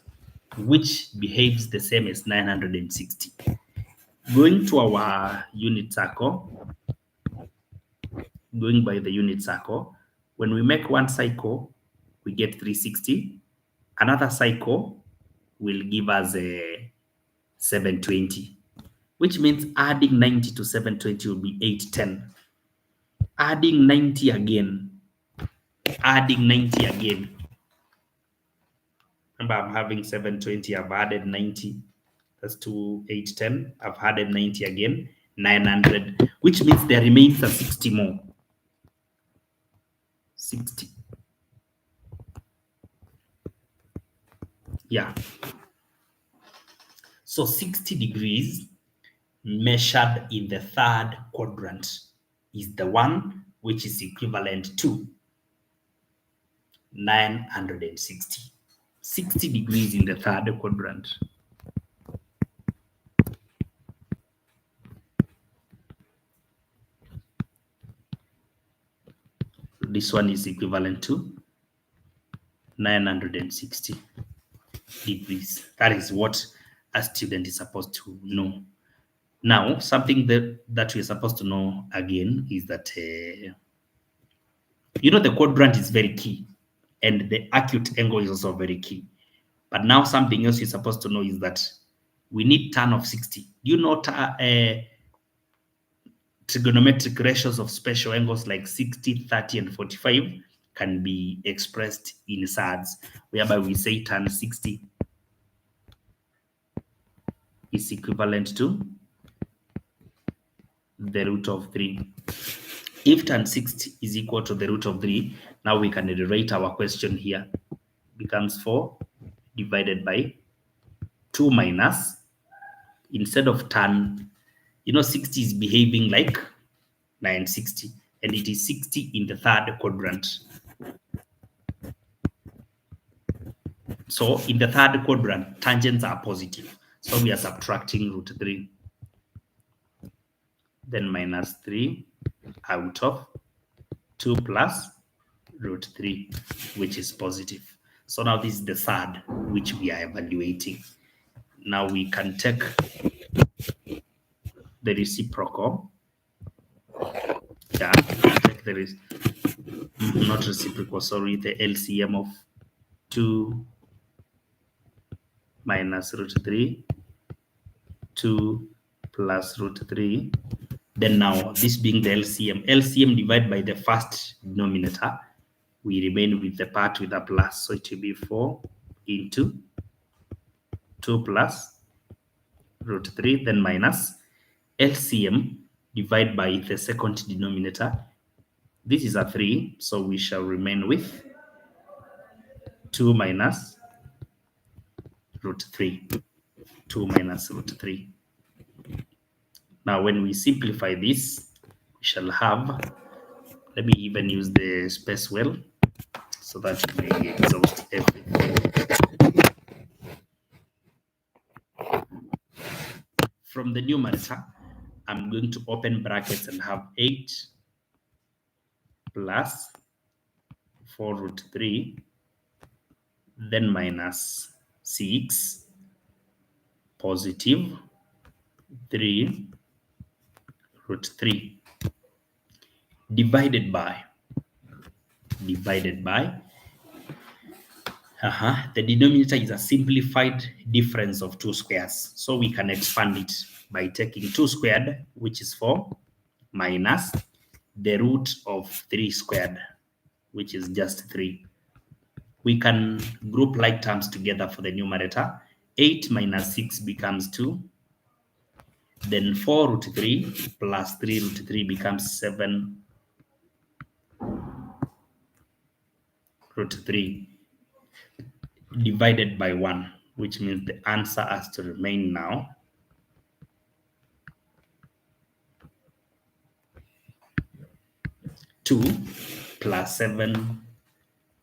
which behaves the same as 960. Going to our unit circle, going by the unit circle, when we make one cycle, we get 360. Another cycle will give us a 720, which means adding 90 to 720 will be 810. Adding 90 again. Remember, I'm having 720, I've added 90. That's 2, 810. I've added 90 again, 900, which means there remains a 60 more. 60. Yeah. So 60 degrees measured in the third quadrant is the one which is equivalent to 960. 60 degrees in the third quadrant. This one is equivalent to 960 degrees. That is what a student is supposed to know. Now, something that we're supposed to know again is that, the quadrant is very key and the acute angle is also very key. But now something else you're supposed to know is that we need tan of 60. Do you know trigonometric ratios of special angles like 60, 30, and 45 can be expressed in SADS, whereby we say tan 60 is equivalent to the root of 3. If tan 60 is equal to the root of 3, now we can rewrite our question here. Becomes 4 divided by 2 minus, instead of tan, 60 is behaving like 960, and it is 60 in the third quadrant. So in the third quadrant, tangents are positive. So we are subtracting root 3. Then minus 3 out of 2 plus root 3, which is positive. So now this is the third which we are evaluating. Now we can take the reciprocal. Yeah, take the not reciprocal, sorry, the LCM of 2 minus root 3, 2 plus root 3. Then now, this being the LCM divided by the first denominator, we remain with the part with a plus. So it will be 4 into 2 plus root 3, then minus LCM divide by the second denominator. This is a 3, so we shall remain with 2 minus root 3. 2 minus root 3. Now, when we simplify this, we shall have, let me even use the space well so that we may exhaust everything. From the numerator, I'm going to open brackets and have 8 plus 4 root 3, then minus 6, positive 3 root 3, divided by the denominator is a simplified difference of 2 squares. So we can expand it by taking 2 squared, which is 4, minus the root of 3 squared, which is just 3. We can group like terms together for the numerator. 8 minus 6 becomes 2. Then 4 root 3 plus 3 root 3 becomes 7 root 3 divided by 1, which means the answer has to remain now 2 plus 7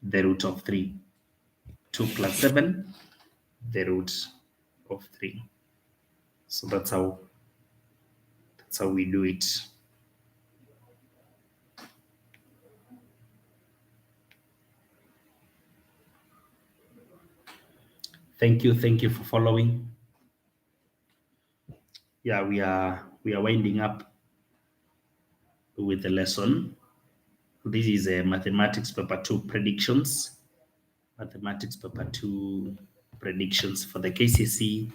the root of 3. 2 plus 7 the root of 3. So that's how we do it. Thank you for following. Yeah, we are winding up with the lesson. This is a mathematics paper 2 predictions. Mathematics paper 2 predictions for the Kcse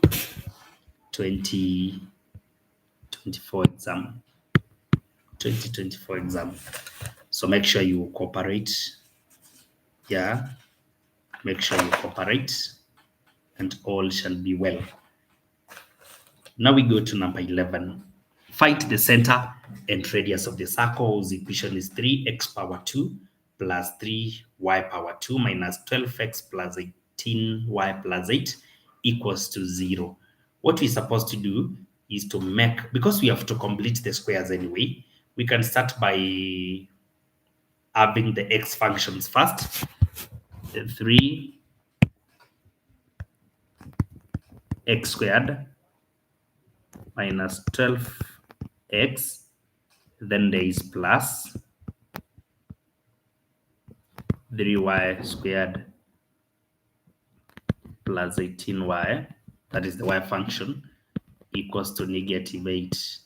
2024 exam. 2024 exam. So make sure you cooperate. Yeah, make sure you cooperate, and all shall be well. Now we go to number 11. Find the center and radius of the circle, whose equation is 3x power 2 plus 3y power 2 minus 12x plus 18y plus 8 equals to 0. What we're supposed to do is to make, because we have to complete the squares anyway, we can start by having the x functions first. 3x squared minus 12x, then there is plus 3y squared plus 18y, that is the y function, equals to negative 8.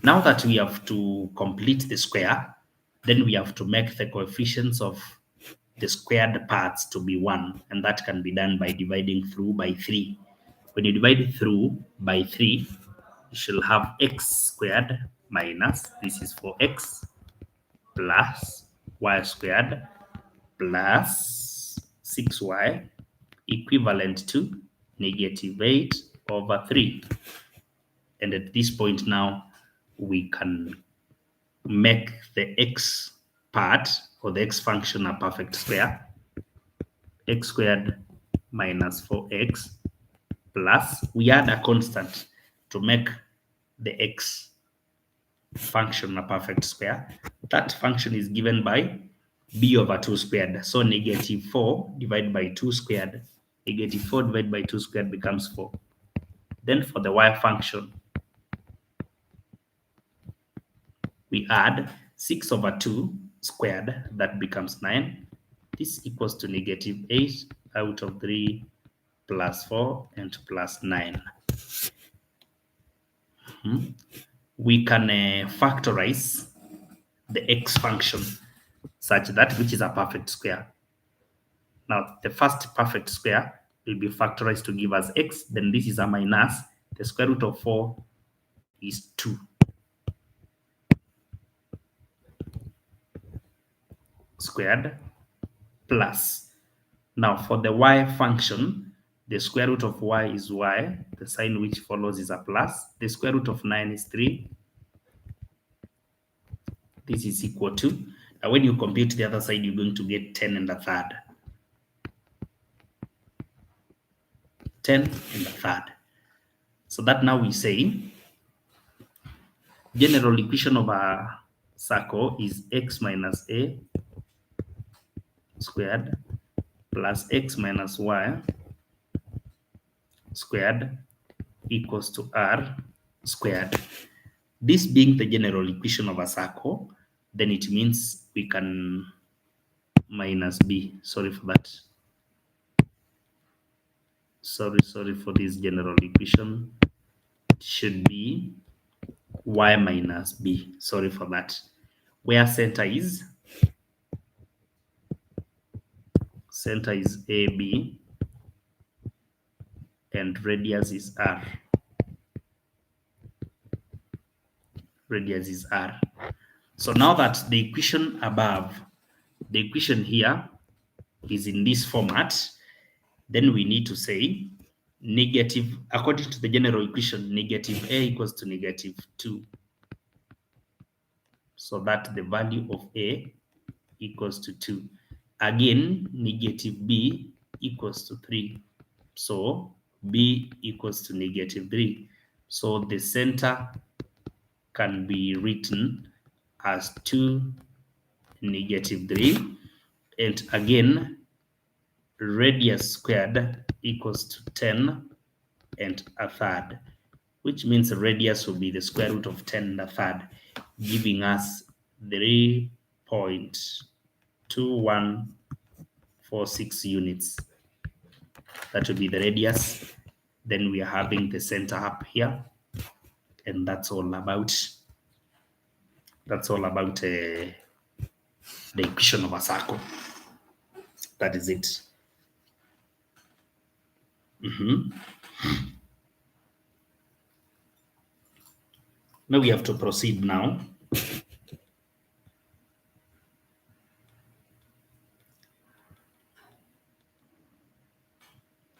Now that we have to complete the square, then we have to make the coefficients of the squared parts to be 1, and that can be done by dividing through by 3. When you divide through by 3, you shall have x squared minus, this is for x, plus y squared plus 6y equivalent to negative 8 over 3. And at this point now, we can make the x part, or the x function, a perfect square. X squared minus 4x plus, we add a constant to make the x function a perfect square. That function is given by b over 2 squared. So negative 4 divided by 2 squared. Negative 4 divided by 2 squared becomes 4. Then for the y function, we add 6 over 2 squared, that becomes 9. This equals to negative 8 out of 3 plus 4 and plus 9. We can factorize the x function such that, which is a perfect square. Now, the first perfect square will be factorized to give us x. Then this is a minus. The square root of 4 is 2. Squared plus. Now, for the y function, the square root of y is y. The sign which follows is a plus. The square root of 9 is 3. This is equal to, now when you compute the other side, you're going to get 10 and a third. 10 and a third. So that now we say general equation of a circle is x minus a squared plus x minus y squared equals to r squared. This being the general equation of a circle, then it means we can minus b. Sorry for that. Sorry for this general equation. It should be y minus b. Sorry for that. Where center is AB and radius is r. Radius is r. So now that the equation above, the equation here is in this format, then we need to say negative, according to the general equation, negative a equals to negative 2. So that the value of a equals to 2. Again, negative b equals to 3. So b equals to negative 3. So the center can be written as 2, negative 3. And again, radius squared equals to 10 and a third, which means the radius will be the square root of 10 and a third, giving us 3.2146 units. That will be the radius. Then we are having the center up here, and that's all about the equation of a circle. That is it. Now we have to proceed now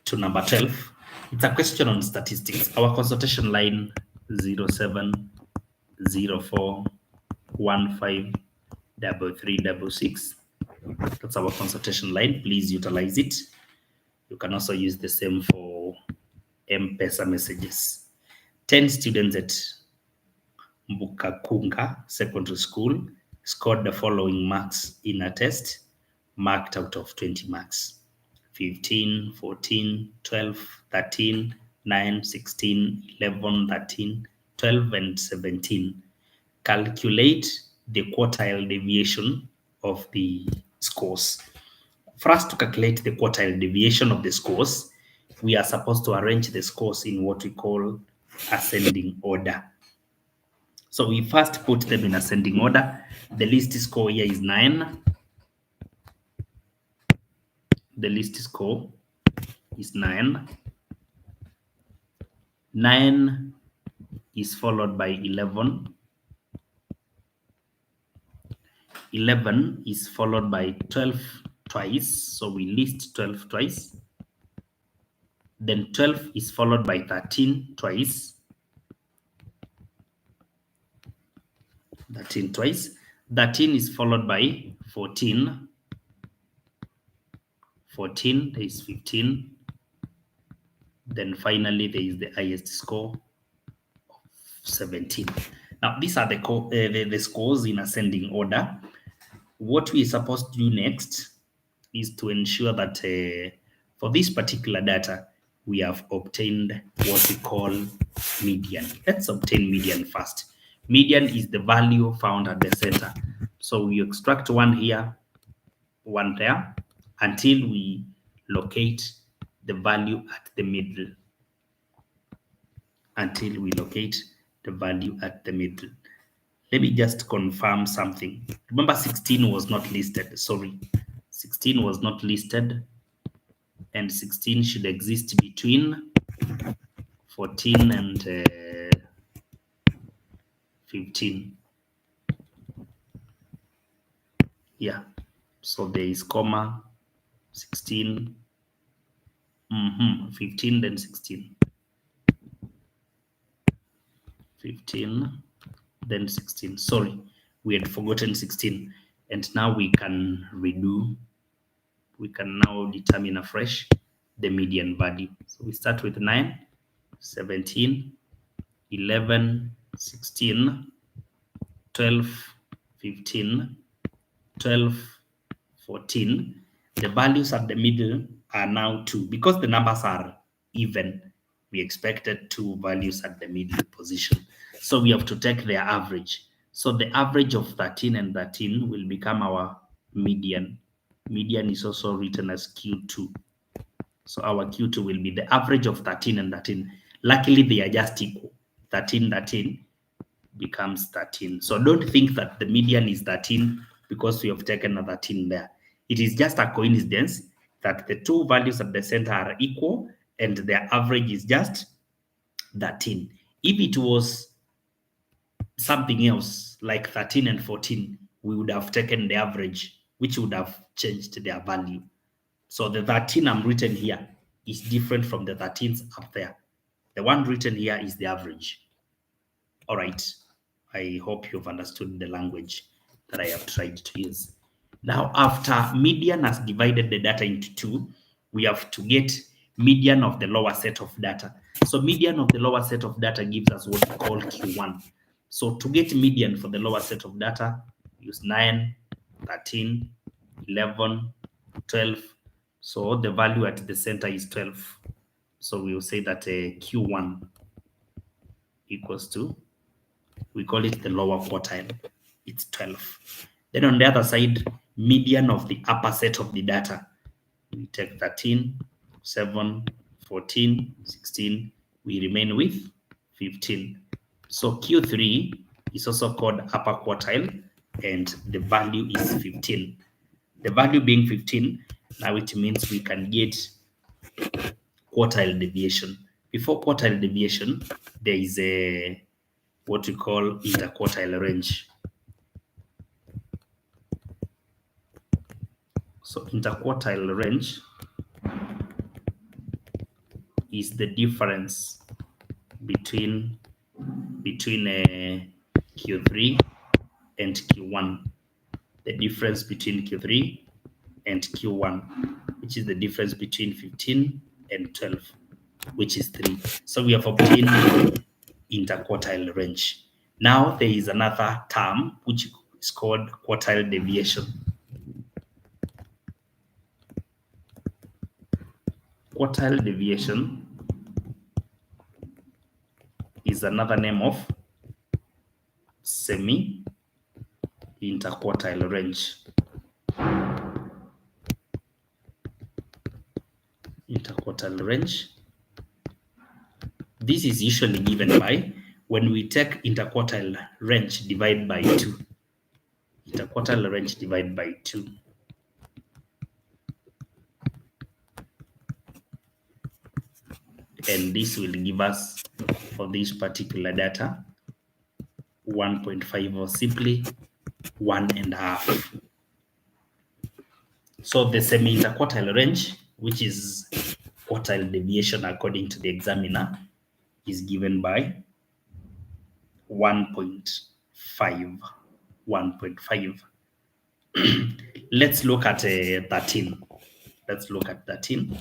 to number 12. It's a question on statistics. Our consultation line 0704153366. That's our consultation line. Please utilize it. You can also use the same for M-Pesa messages. 10 students at Mbukakunga Secondary School scored the following marks in a test marked out of 20 marks: 15, 14, 12, 13, 9, 16, 11, 13, 12, and 17. Calculate the quartile deviation of the scores. For us to calculate the quartile deviation of the scores, we are supposed to arrange the scores in what we call ascending order. So we first put them in ascending order. The least score here is 9. The least score is 9. 9 is followed by 11. 11 is followed by 12 twice. So we list 12 twice. Then 12 is followed by 13 twice. 13 twice. 13 is followed by 14. 14, there is 15. Then finally, there is the highest score of 17. Now, these are the scores in ascending order. What we are supposed to do next is to ensure that for this particular data, we have obtained what we call median. Let's obtain median first. Median is the value found at the center. So we extract one here, one there, until we locate the value at the middle. Until we locate the value at the middle. Let me just confirm something. Remember, 16 was not listed. Sorry, 16 was not listed, and 16 should exist between 14 and 15. Yeah, so there is comma 16, 15, then 16. 15, then 16. Sorry, we had forgotten 16, and now we can redo. We can now determine afresh the median value. So we start with 9, 17, 11, 16, 12, 15, 12, 14. The values at the middle are now 2. Because the numbers are even, we expected 2 values at the middle position. So we have to take their average. So the average of 13 and 13 will become our median. Median is also written as Q2. So our Q2 will be the average of 13 and 13. Luckily, they are just equal. 13, 13 becomes 13. So don't think that the median is 13 because we have taken a 13 there. It is just a coincidence that the 2 values at the center are equal and their average is just 13. If it was something else like 13 and 14, we would have taken the average, which would have changed their value. So the 13 I'm written here is different from the 13s up there. The one written here is the average. All right. I hope you've understood the language that I have tried to use. Now, after median has divided the data into 2, we have to get median of the lower set of data. So median of the lower set of data gives us what we call Q1. So to get median for the lower set of data, use 9, 13, 11, 12. So the value at the center is 12. So we will say that Q1 equals to, we call it the lower quartile, it's 12. Then on the other side, median of the upper set of the data, we take 13, 7, 14, 16, we remain with 15. So Q3 is also called upper quartile, and the value is 15. The value being 15, now it means we can get quartile deviation. Before quartile deviation, there is a what we call interquartile range. So interquartile range is the difference between Q3 and Q1. The difference between Q3 and Q1, which is the difference between 15 and 12, which is 3. So we have obtained interquartile range. Now there is another term which is called quartile deviation. Quartile deviation is another name of semi-interquartile range. Interquartile range. This is usually given by when we take interquartile range divided by 2. Interquartile range divided by 2. And this will give us, for this particular data, 1.5 or simply 1.5. So the semi-interquartile range, which is quartile deviation according to the examiner, is given by 1.5. 1.5. Let's look at 13. Let's look at 13.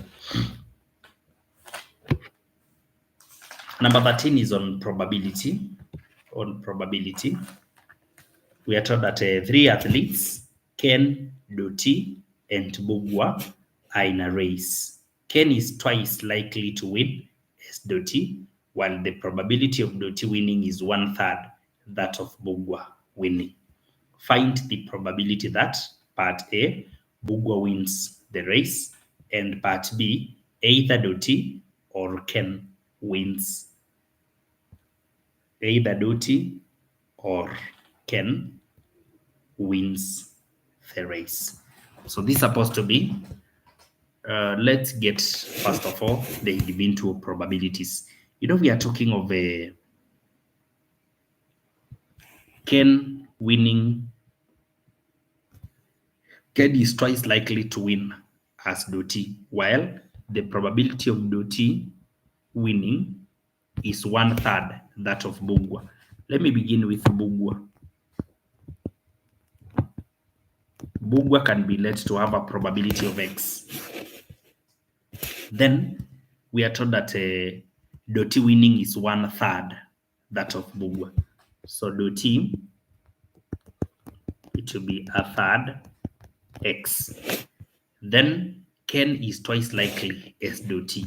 Number 13 is on probability. On probability, we are told that 3 athletes, Ken, Doti, and Bugwa, are in a race. Ken is twice likely to win as Doti, while the probability of Doti winning is 1/3 that of Bugwa winning. Find the probability that part A, Bugwa wins the race, and part B, either Doti or Ken wins. Either Doti or Ken wins the race. So this is supposed to be, let's get, first of all, the individual probabilities. You know, we are talking of Ken winning. Ken is twice likely to win as Doti, while the probability of Doti winning is 1/3 that of Bugwa. Let me begin with Bugwa. Bugwa can be let to have a probability of X. Then we are told that Doti winning is 1/3 that of Bugwa. So Doti, it will be 1/3 X. Then Ken is twice likely as Doti.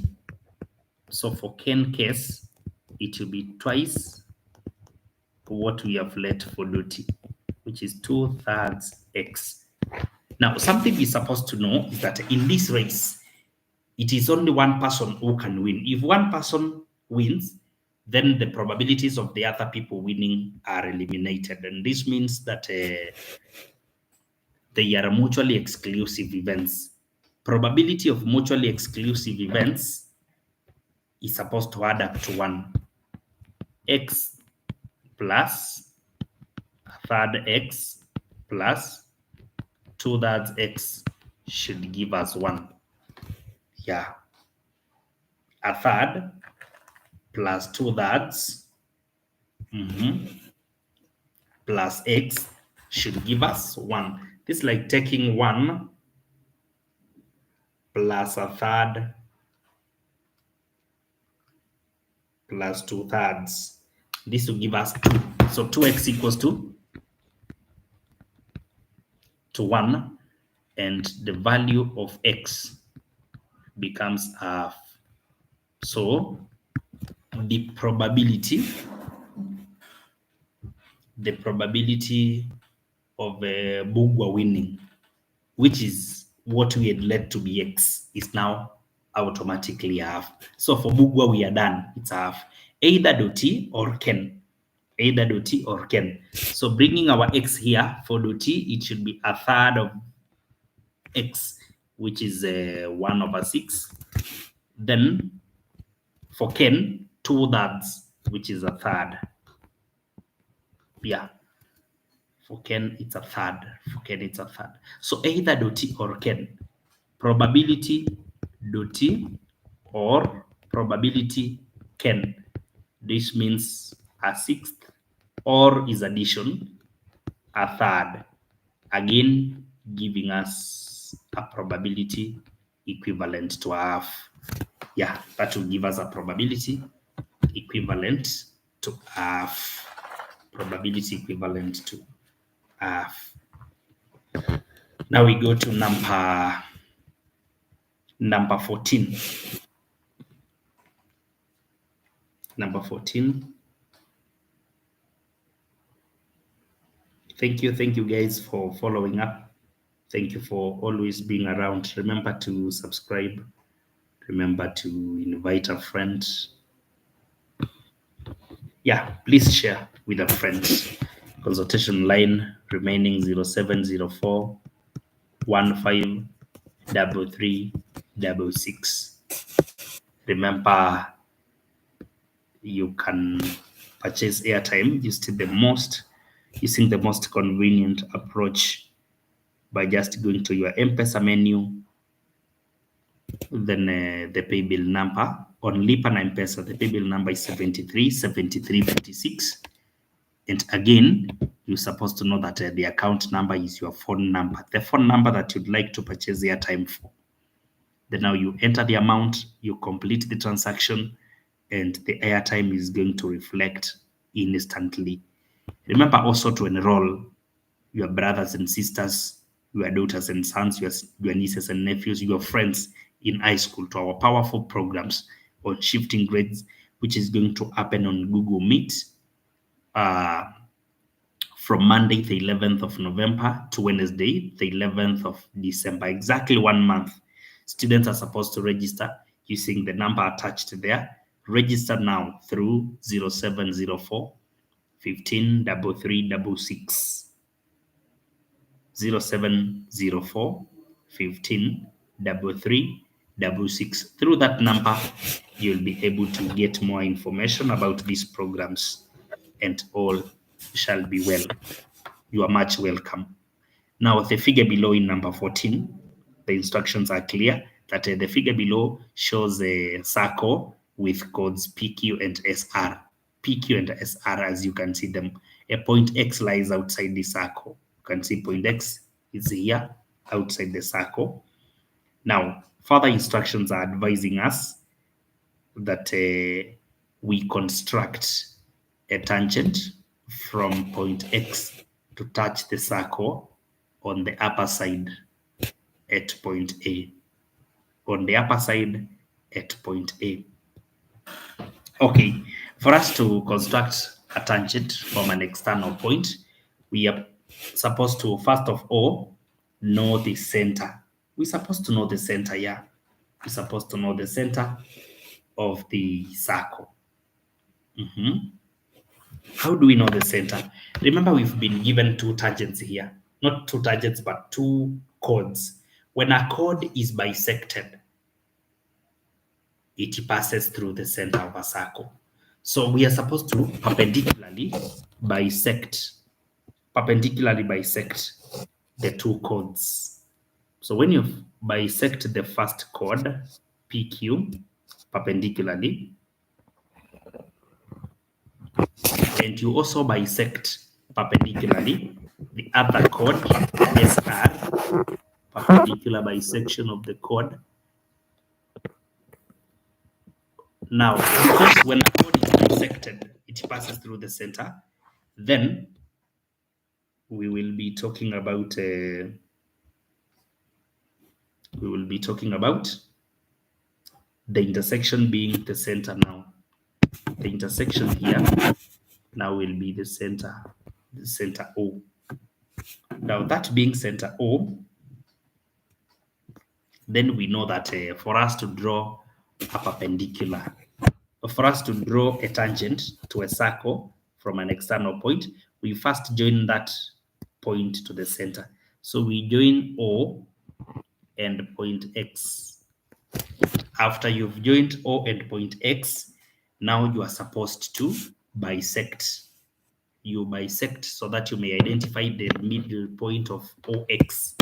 So for Ken case, it will be twice what we have let for Doti, which is 2/3 X. Now, something we're supposed to know is that in this race, it is only one person who can win. If one person wins, then the probabilities of the other people winning are eliminated. And this means that they are mutually exclusive events. Probability of mutually exclusive events is supposed to add up to 1. X plus 1/3 X plus 2/3 X should give us 1. Yeah. 1/3 plus 2/3 plus X should give us 1. This is like taking 1 plus 1/3 plus 2/3. This will give us 2. So 2X equals to 1, and the value of X becomes half. So the probability of Bugwa winning, which is what we had let to be X, is now automatically half. So for Bugwa, we are done. It's half. Either Doti or Ken. Either Doti or Ken. So bringing our X here for Doti, it should be 1/3 of X, which is 1/6. Then for Ken, 2/3, which is 1/3. Yeah. For Ken, it's 1/3. For Ken, it's 1/3. So either Doti or Ken. Probability Doti or probability Ken. This means 1/6 or is addition 1/3. Again, giving us a probability equivalent to half. Yeah, that will give us a probability equivalent to half. Probability equivalent to half. Now we go to number 14. Number 14. Thank you guys for following up. Thank you for always being around. Remember to subscribe. Remember to invite a friend. Yeah, please share with a friend. Consultation line remaining 0704 153366. Remember, you can purchase airtime using the most convenient approach by just going to your M-Pesa menu, then the pay bill number. On Lipa na M-Pesa, the pay bill number is 737356. And again, you're supposed to know that the account number is your phone number, the phone number that you'd like to purchase airtime for. Then now you enter the amount, you complete the transaction, and the airtime is going to reflect instantly. Remember also to enroll your brothers and sisters, your daughters and sons, your nieces and nephews, your friends in high school to our powerful programs on shifting grades, which is going to happen on Google Meet from Monday, the 11th of November to Wednesday, the 11th of December, exactly 1 month. Students are supposed to register using the number attached there. Register now through 0704 153366. 0704 153366. Through that number, you'll be able to get more information about these programs, and all shall be well. You are much welcome. Now, the figure below in number 14, the instructions are clear that the figure below shows a circle with codes PQ and SR. PQ and SR, as you can see them, a point X lies outside the circle. You can see point X is here outside the circle. Now, further instructions are advising us that we construct a tangent from point X to touch the circle on the upper side at point A. On the upper side at point A. Okay, for us to construct a tangent from an external point, we are supposed to, first of all, know the center. We're supposed to know the center, yeah. We're supposed to know the center of the circle. How do we know the center? Remember, we've been given two tangents here. Not two tangents, but two chords. When a chord is bisected, it passes through the center of a circle. So we are supposed to perpendicularly bisect the two chords. So when you bisect the first chord, PQ, perpendicularly, and you also bisect perpendicularly the other chord, SR, perpendicular bisection of the chord. Now, because when a chord is bisected, it passes through the center, then we will be talking about the intersection being the center now. The intersection here now will be the center O. Now, that being center O, then we know that for us to draw a perpendicular, for us to draw a tangent to a circle from an external point, we first join that point to the center. So we join O and point X. After you've joined O and point X, now you are supposed to bisect. You bisect so that you may identify the middle point of OX.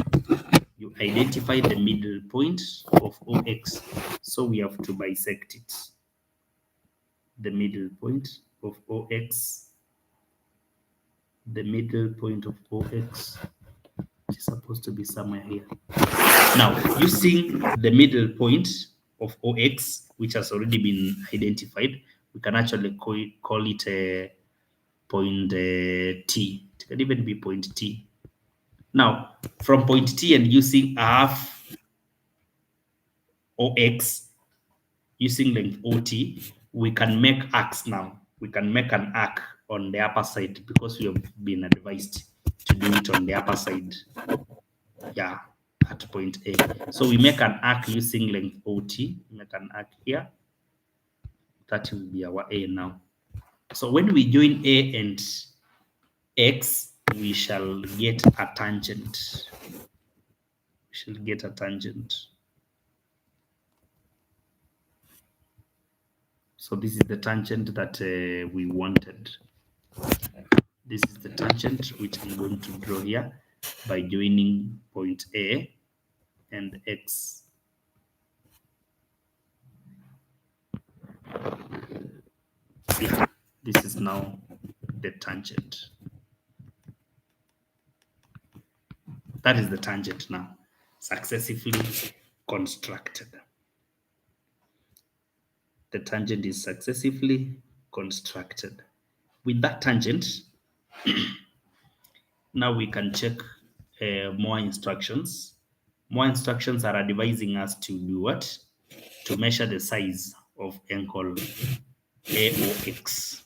You identify the middle point of OX. So we have to bisect it. The middle point of OX. The middle point of OX is supposed to be somewhere here. Now, using the middle point of OX, which has already been identified, we can actually call it a point T. It can even be point T. Now, from point T and using half OX, using length OT, we can make arcs now. We can make an arc on the upper side because we have been advised to do it on the upper side. Yeah, at point A. So we make an arc using length OT. Make an arc here. That will be our A now. So when we join A and X, we shall get a tangent. We shall get a tangent. So this is the tangent that we wanted. This is the tangent which I'm going to draw here by joining point A and X. Yeah, this is now the tangent. That is the tangent now, successively constructed. The tangent is successively constructed. With that tangent, now we can check more instructions. More instructions are advising us to do what? To measure the size of angle AOX.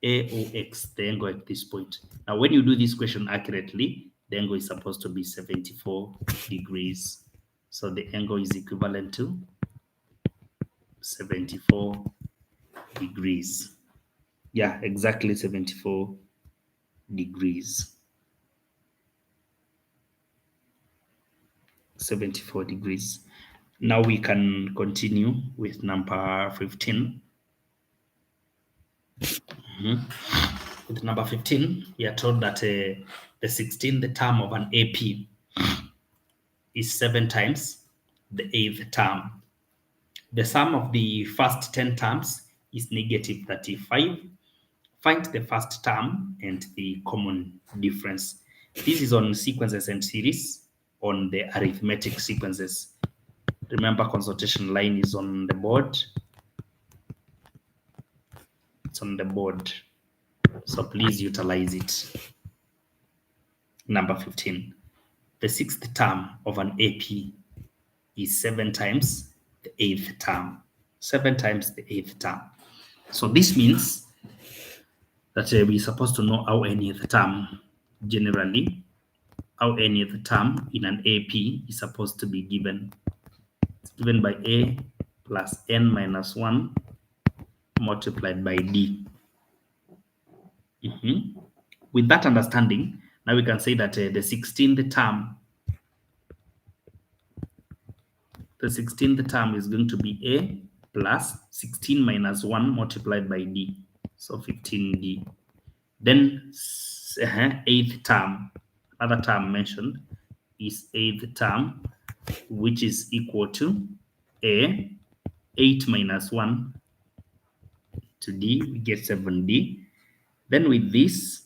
AOX, the angle at this point. Now, when you do this question accurately, the angle is supposed to be 74 degrees. So the angle is equivalent to 74 degrees. Yeah, exactly 74 degrees. 74 degrees. Now we can continue with number 15. With number 15, we are told that the 16th term of an AP is 7 times the 8th term. The sum of the first 10 terms is negative 35. Find the first term and the common difference. This is on sequences and series on the arithmetic sequences. Remember, consultation line is on the board. It's on the board. So please utilize it. Number 15. The sixth term of an AP is 7 times the eighth term. 7 times the eighth term. So this means that we're supposed to know how any of the term generally, how any of the term in an AP is supposed to be given. It's given by A plus n minus 1 multiplied by D. With that understanding, now we can say that the 16th term, is going to be A plus 16 minus 1 multiplied by D. So 15D. Then eighth term, another term mentioned is eighth term, which is equal to A, 8 minus 1 to D, we get 7D. Then with this,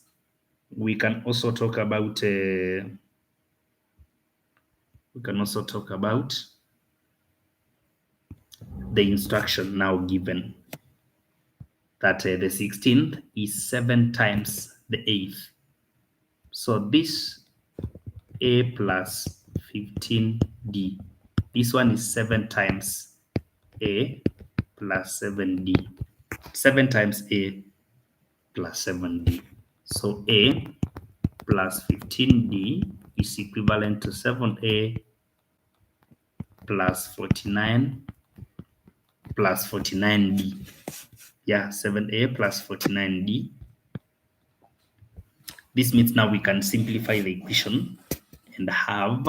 we can also talk about the instruction now given that the 16th is 7 times the 8th. So this A plus 15D, this one is 7 times A plus 7D. 7 times A plus 7D. So A plus 15D is equivalent to 7A plus 49 plus 49D. Yeah, 7A plus 49D. This means now we can simplify the equation and have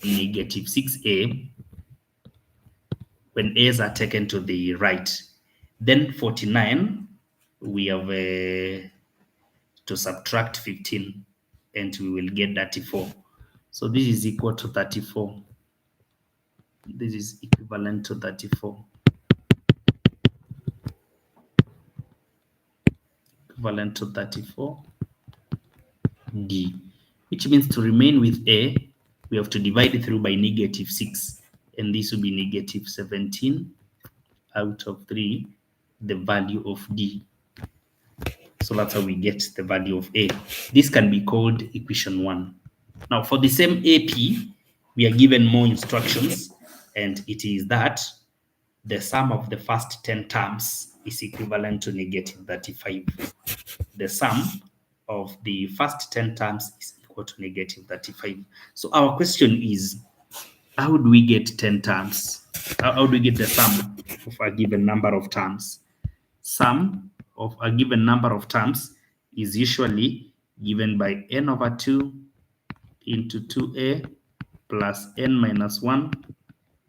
negative 6A when A's are taken to the right. Then 49, we have to subtract 15 and we will get 34. So this is equal to 34. This is equivalent to 34. Equivalent to 34D, which means to remain with A, we have to divide it through by negative 6, and this will be negative 17 out of 3, the value of D. So that's how we get the value of A. This can be called equation 1. Now, for the same AP, we are given more instructions, and it is that the sum of the first 10 terms is equivalent to negative 35. The sum of the first 10 terms is equal to negative 35. So our question is, how do we get 10 terms? How do we get the sum of a given number of terms? Sum of a given number of terms is usually given by n over 2 into 2a plus n minus 1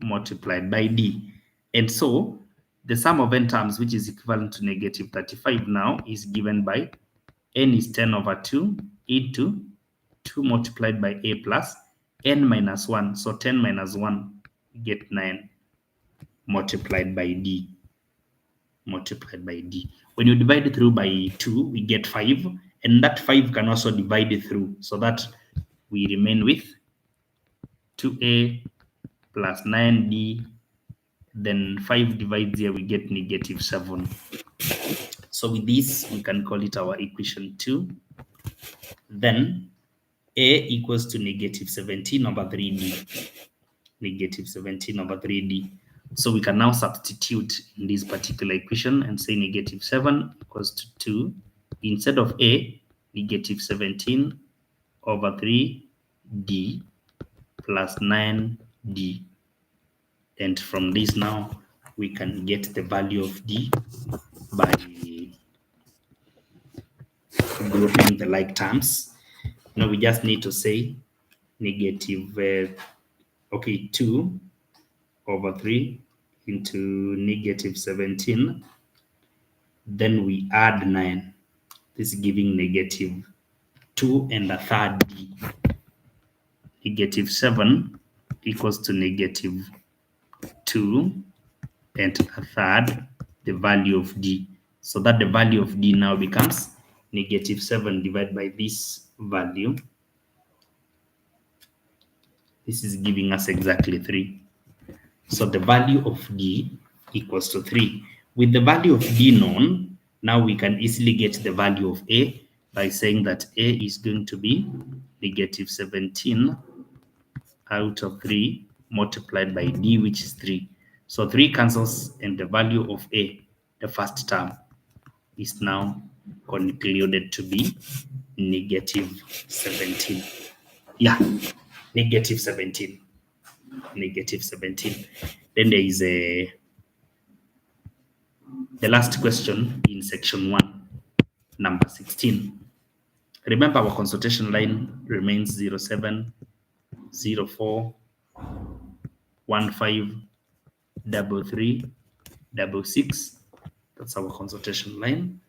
multiplied by d. And so the sum of n terms, which is equivalent to negative 35 now, is given by n is 10 over 2 into 2 multiplied by a plus n minus 1. So 10 minus 1, we get 9 multiplied by d. Multiplied by d. When you divide it through by 2, we get 5. And that 5 can also divide it through, so that we remain with 2a plus 9d. Then 5 divides here, we get negative 7. So with this, we can call it our equation 2. Then a equals to negative 17 over 3d. Negative 17 over 3d. So we can now substitute in this particular equation and say negative 7 equals to 2. Instead of a, negative 17 over 3d plus 9d. And from this now, we can get the value of d by grouping the like terms. Now we just need to say negative 2 over 3 into negative 17. Then we add 9. This is giving negative 2 and a third d. Negative 7 equals to negative 2 and a third, the value of d. So that the value of d now becomes negative 7 divided by this value. This is giving us exactly 3. So the value of D equals to 3. With the value of D known, now we can easily get the value of A by saying that A is going to be negative 17 out of 3 multiplied by D, which is 3. So 3 cancels, and the value of A, the first term, is now concluded to be negative 17. Yeah, negative 17. Negative 17. Then there is the last question in section 1, number 16. Remember, our consultation line remains 07, 04, 15, 33, 66. That's our consultation line.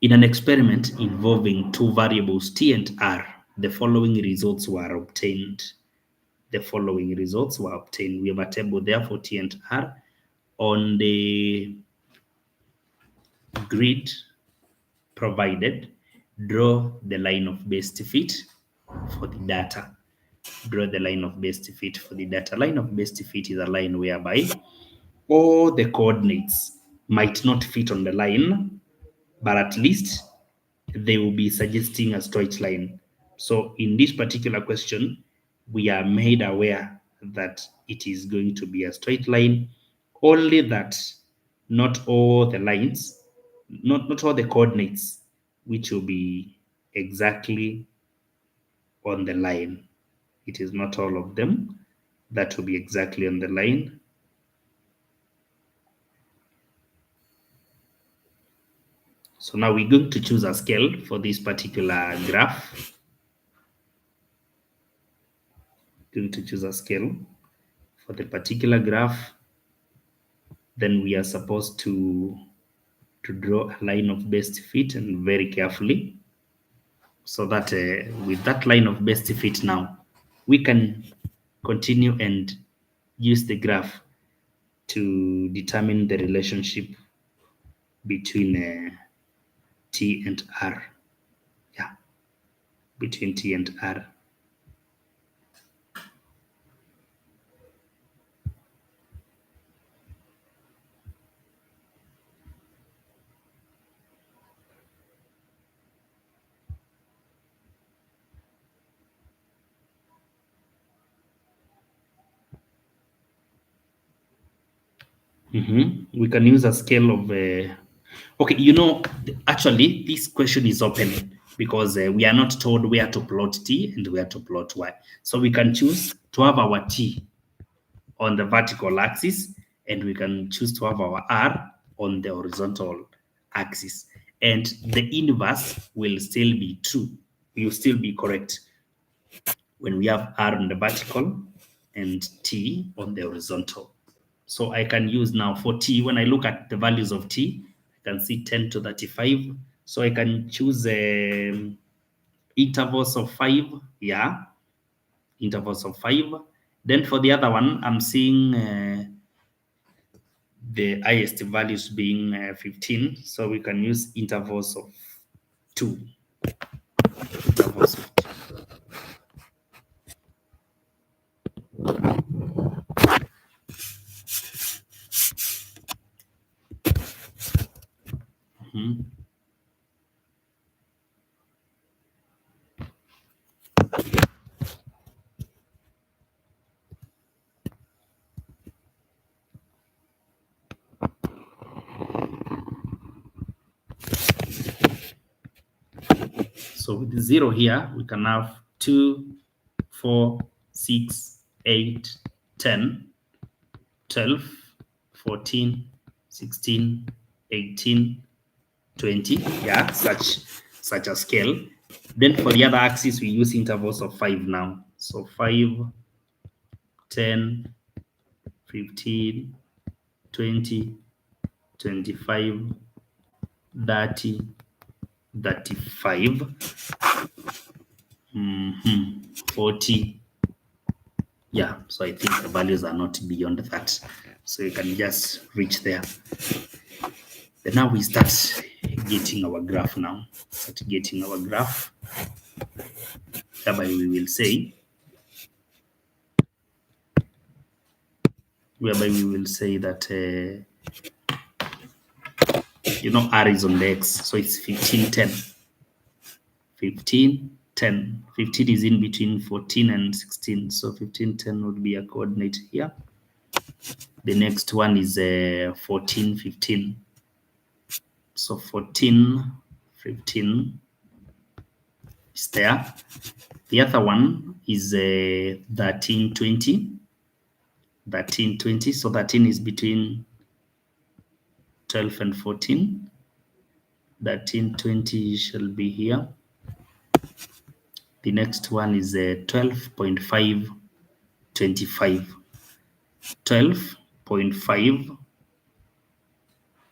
In an experiment involving two variables T and R, the following results were obtained. The following results were obtained. We have a table there for T and R. On the grid provided, draw the line of best fit for the data. Draw the line of best fit for the data. Line of best fit is a line whereby all the coordinates might not fit on the line, but at least they will be suggesting a straight line. So in this particular question, we are made aware that it is going to be a straight line, only that not all the lines, not all the coordinates, which will be exactly on the line. It is not all of them that will be exactly on the line. So now we're going to choose a scale for this particular graph. Going to choose a scale for the particular graph. Then we are supposed to draw a line of best fit, and very carefully, so that with that line of best fit now, we can continue and use the graph to determine the relationship between T and R. Yeah, between T and R. We can use a scale of okay, actually this question is open because we are not told where to plot T and where to plot Y. So we can choose to have our T on the vertical axis, and we can choose to have our R on the horizontal axis. And the inverse will still be true. Will still be correct when we have R on the vertical and T on the horizontal. So I can use now for T, when I look at the values of T, I can see 10 to 35. So I can choose intervals of 5, yeah, intervals of 5. Then for the other one, I'm seeing the highest values being 15. So we can use intervals of 2. Intervals of 2. So with the 0 here, we can have 2, 4, 6, 8, 10, 12, 14, 16, 18, 20. Yeah, such a scale. Then for the other axis, we use intervals of 5 now. So 5, 10, 15, 20, 25, 30, 35, 40. Yeah, so I think the values are not beyond that. So you can just reach there. Then now we start getting our graph now. Start getting our graph, whereby we will say that R is on the X, so it's 15, 10. 15, 10. 15 is in between 14 and 16, so 15, 10 would be a coordinate here. The next one is 14, 15. So 14, 15 is there. The other one is 13, 20. 13, 20. So 13 is between 12 and 14. 13, 20 shall be here. The next one is 12.5, 25. 12.5,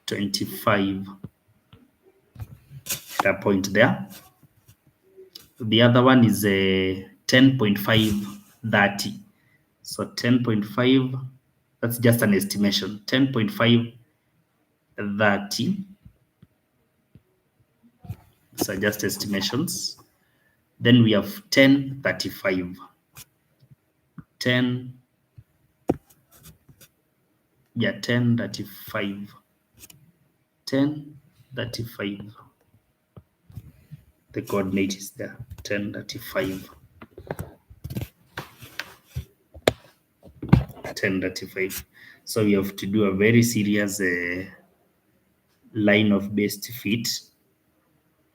25. That point there. The other one is 10.5, 30. So 10.5, that's just an estimation. 10.5, 30. So just estimations. Then we have 10, 35. 10, 35. 10, 35. The coordinate is there, 10, 35. 10, 35. So you have to do a very serious line of best fit.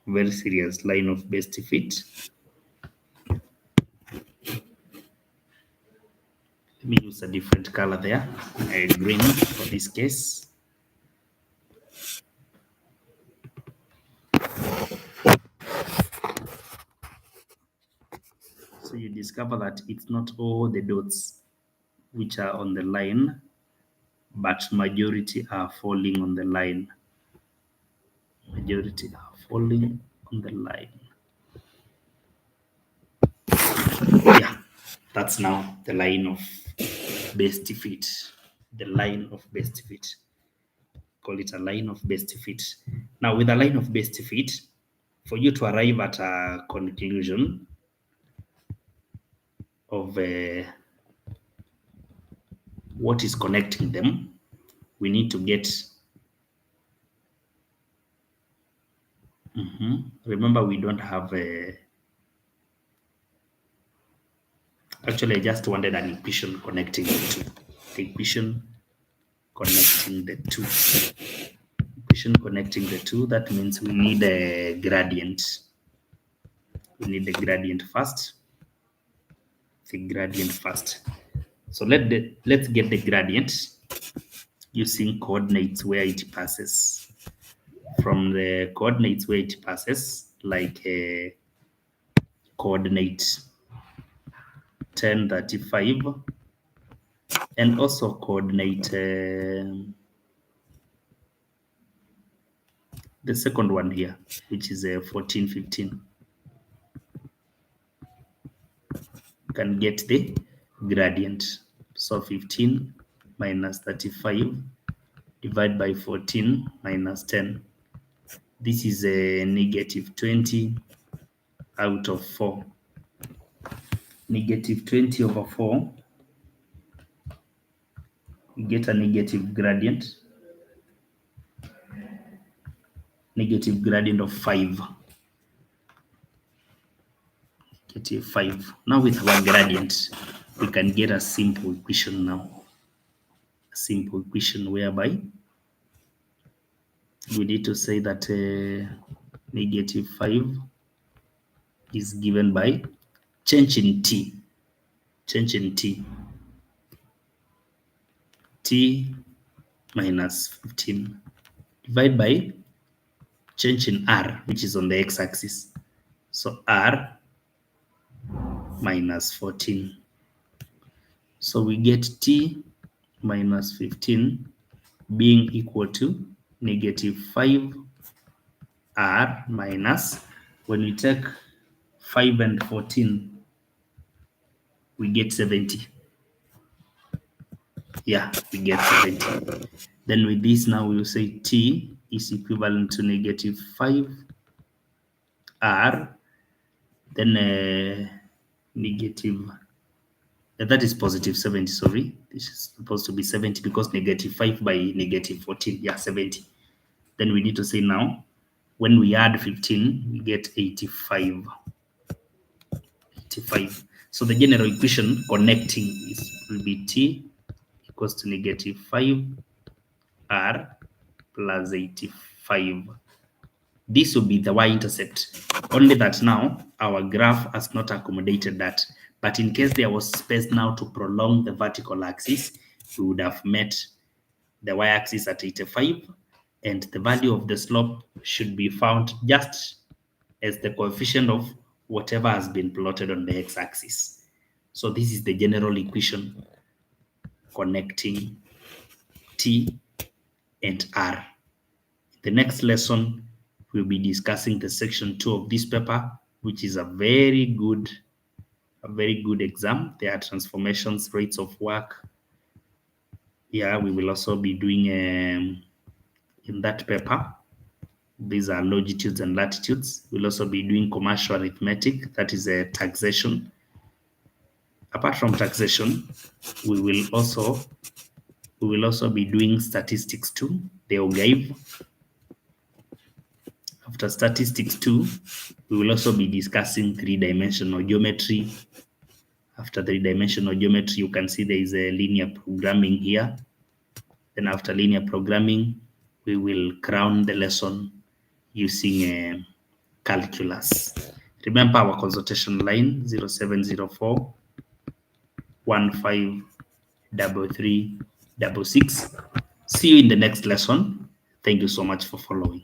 Very serious line of best fit. Let me use a different color there, green for this case. So you discover that it's not all the dots which are on the line, but majority are falling on the line. Majority are falling on the line. Yeah, that's now the line of best fit. The line of best fit. Call it a line of best fit. Now, with a line of best fit, for you to arrive at a conclusion of what is connecting them, we need to get. Remember, we don't have a. Actually, I just wanted an equation connecting the two. The equation connecting the two. Equation connecting the two. That means we need a gradient. We need the gradient first. The gradient first. So let's get the gradient using coordinates where it passes. From the coordinates where it passes, like a coordinate 10, 35, and also coordinate the second one here, which is 14, 15. You can get the gradient. So 15 minus 35 divided by 14 minus 10. This is a negative 20 out of 4. Negative 20 over 4. We get a negative gradient. Negative gradient of 5. Negative 5. Now with our gradient, we can get a simple equation now. A simple equation whereby we need to say that negative 5 is given by change in t. Change in t. T minus 15 divided by change in r, which is on the x-axis. So r minus 14. So we get t minus 15 being equal to negative 5 r minus, when we take 5 and 14, we get 70. Yeah, we get 70. Then with this now we will say t is equivalent to negative 5 r, then negative, that is positive 70, sorry. This is supposed to be 70 because negative 5 by negative 14, yeah, 70. Then we need to say now, when we add 15, we get 85. 85. So the general equation connecting will be t equals to negative 5 r plus 85. This will be the y-intercept. Only that now our graph has not accommodated that. But in case there was space now to prolong the vertical axis, we would have met the y-axis at 85, and the value of the slope should be found just as the coefficient of whatever has been plotted on the x-axis. So this is the general equation connecting t and r. The next lesson, we'll be discussing the section 2 of this paper, which is a very good exam. There are transformations, rates of work. Yeah, we will also be doing in that paper. These are longitudes and latitudes. We'll also be doing commercial arithmetic, that is a taxation. Apart from taxation, we will also be doing statistics 2, the Ogaiv. After statistics 2, we will also be discussing three-dimensional geometry. After three-dimensional geometry, you can see there is a linear programming here. Then after linear programming, we will crown the lesson using calculus. Remember our consultation line 0704 153366. See you in the next lesson. Thank you so much for following.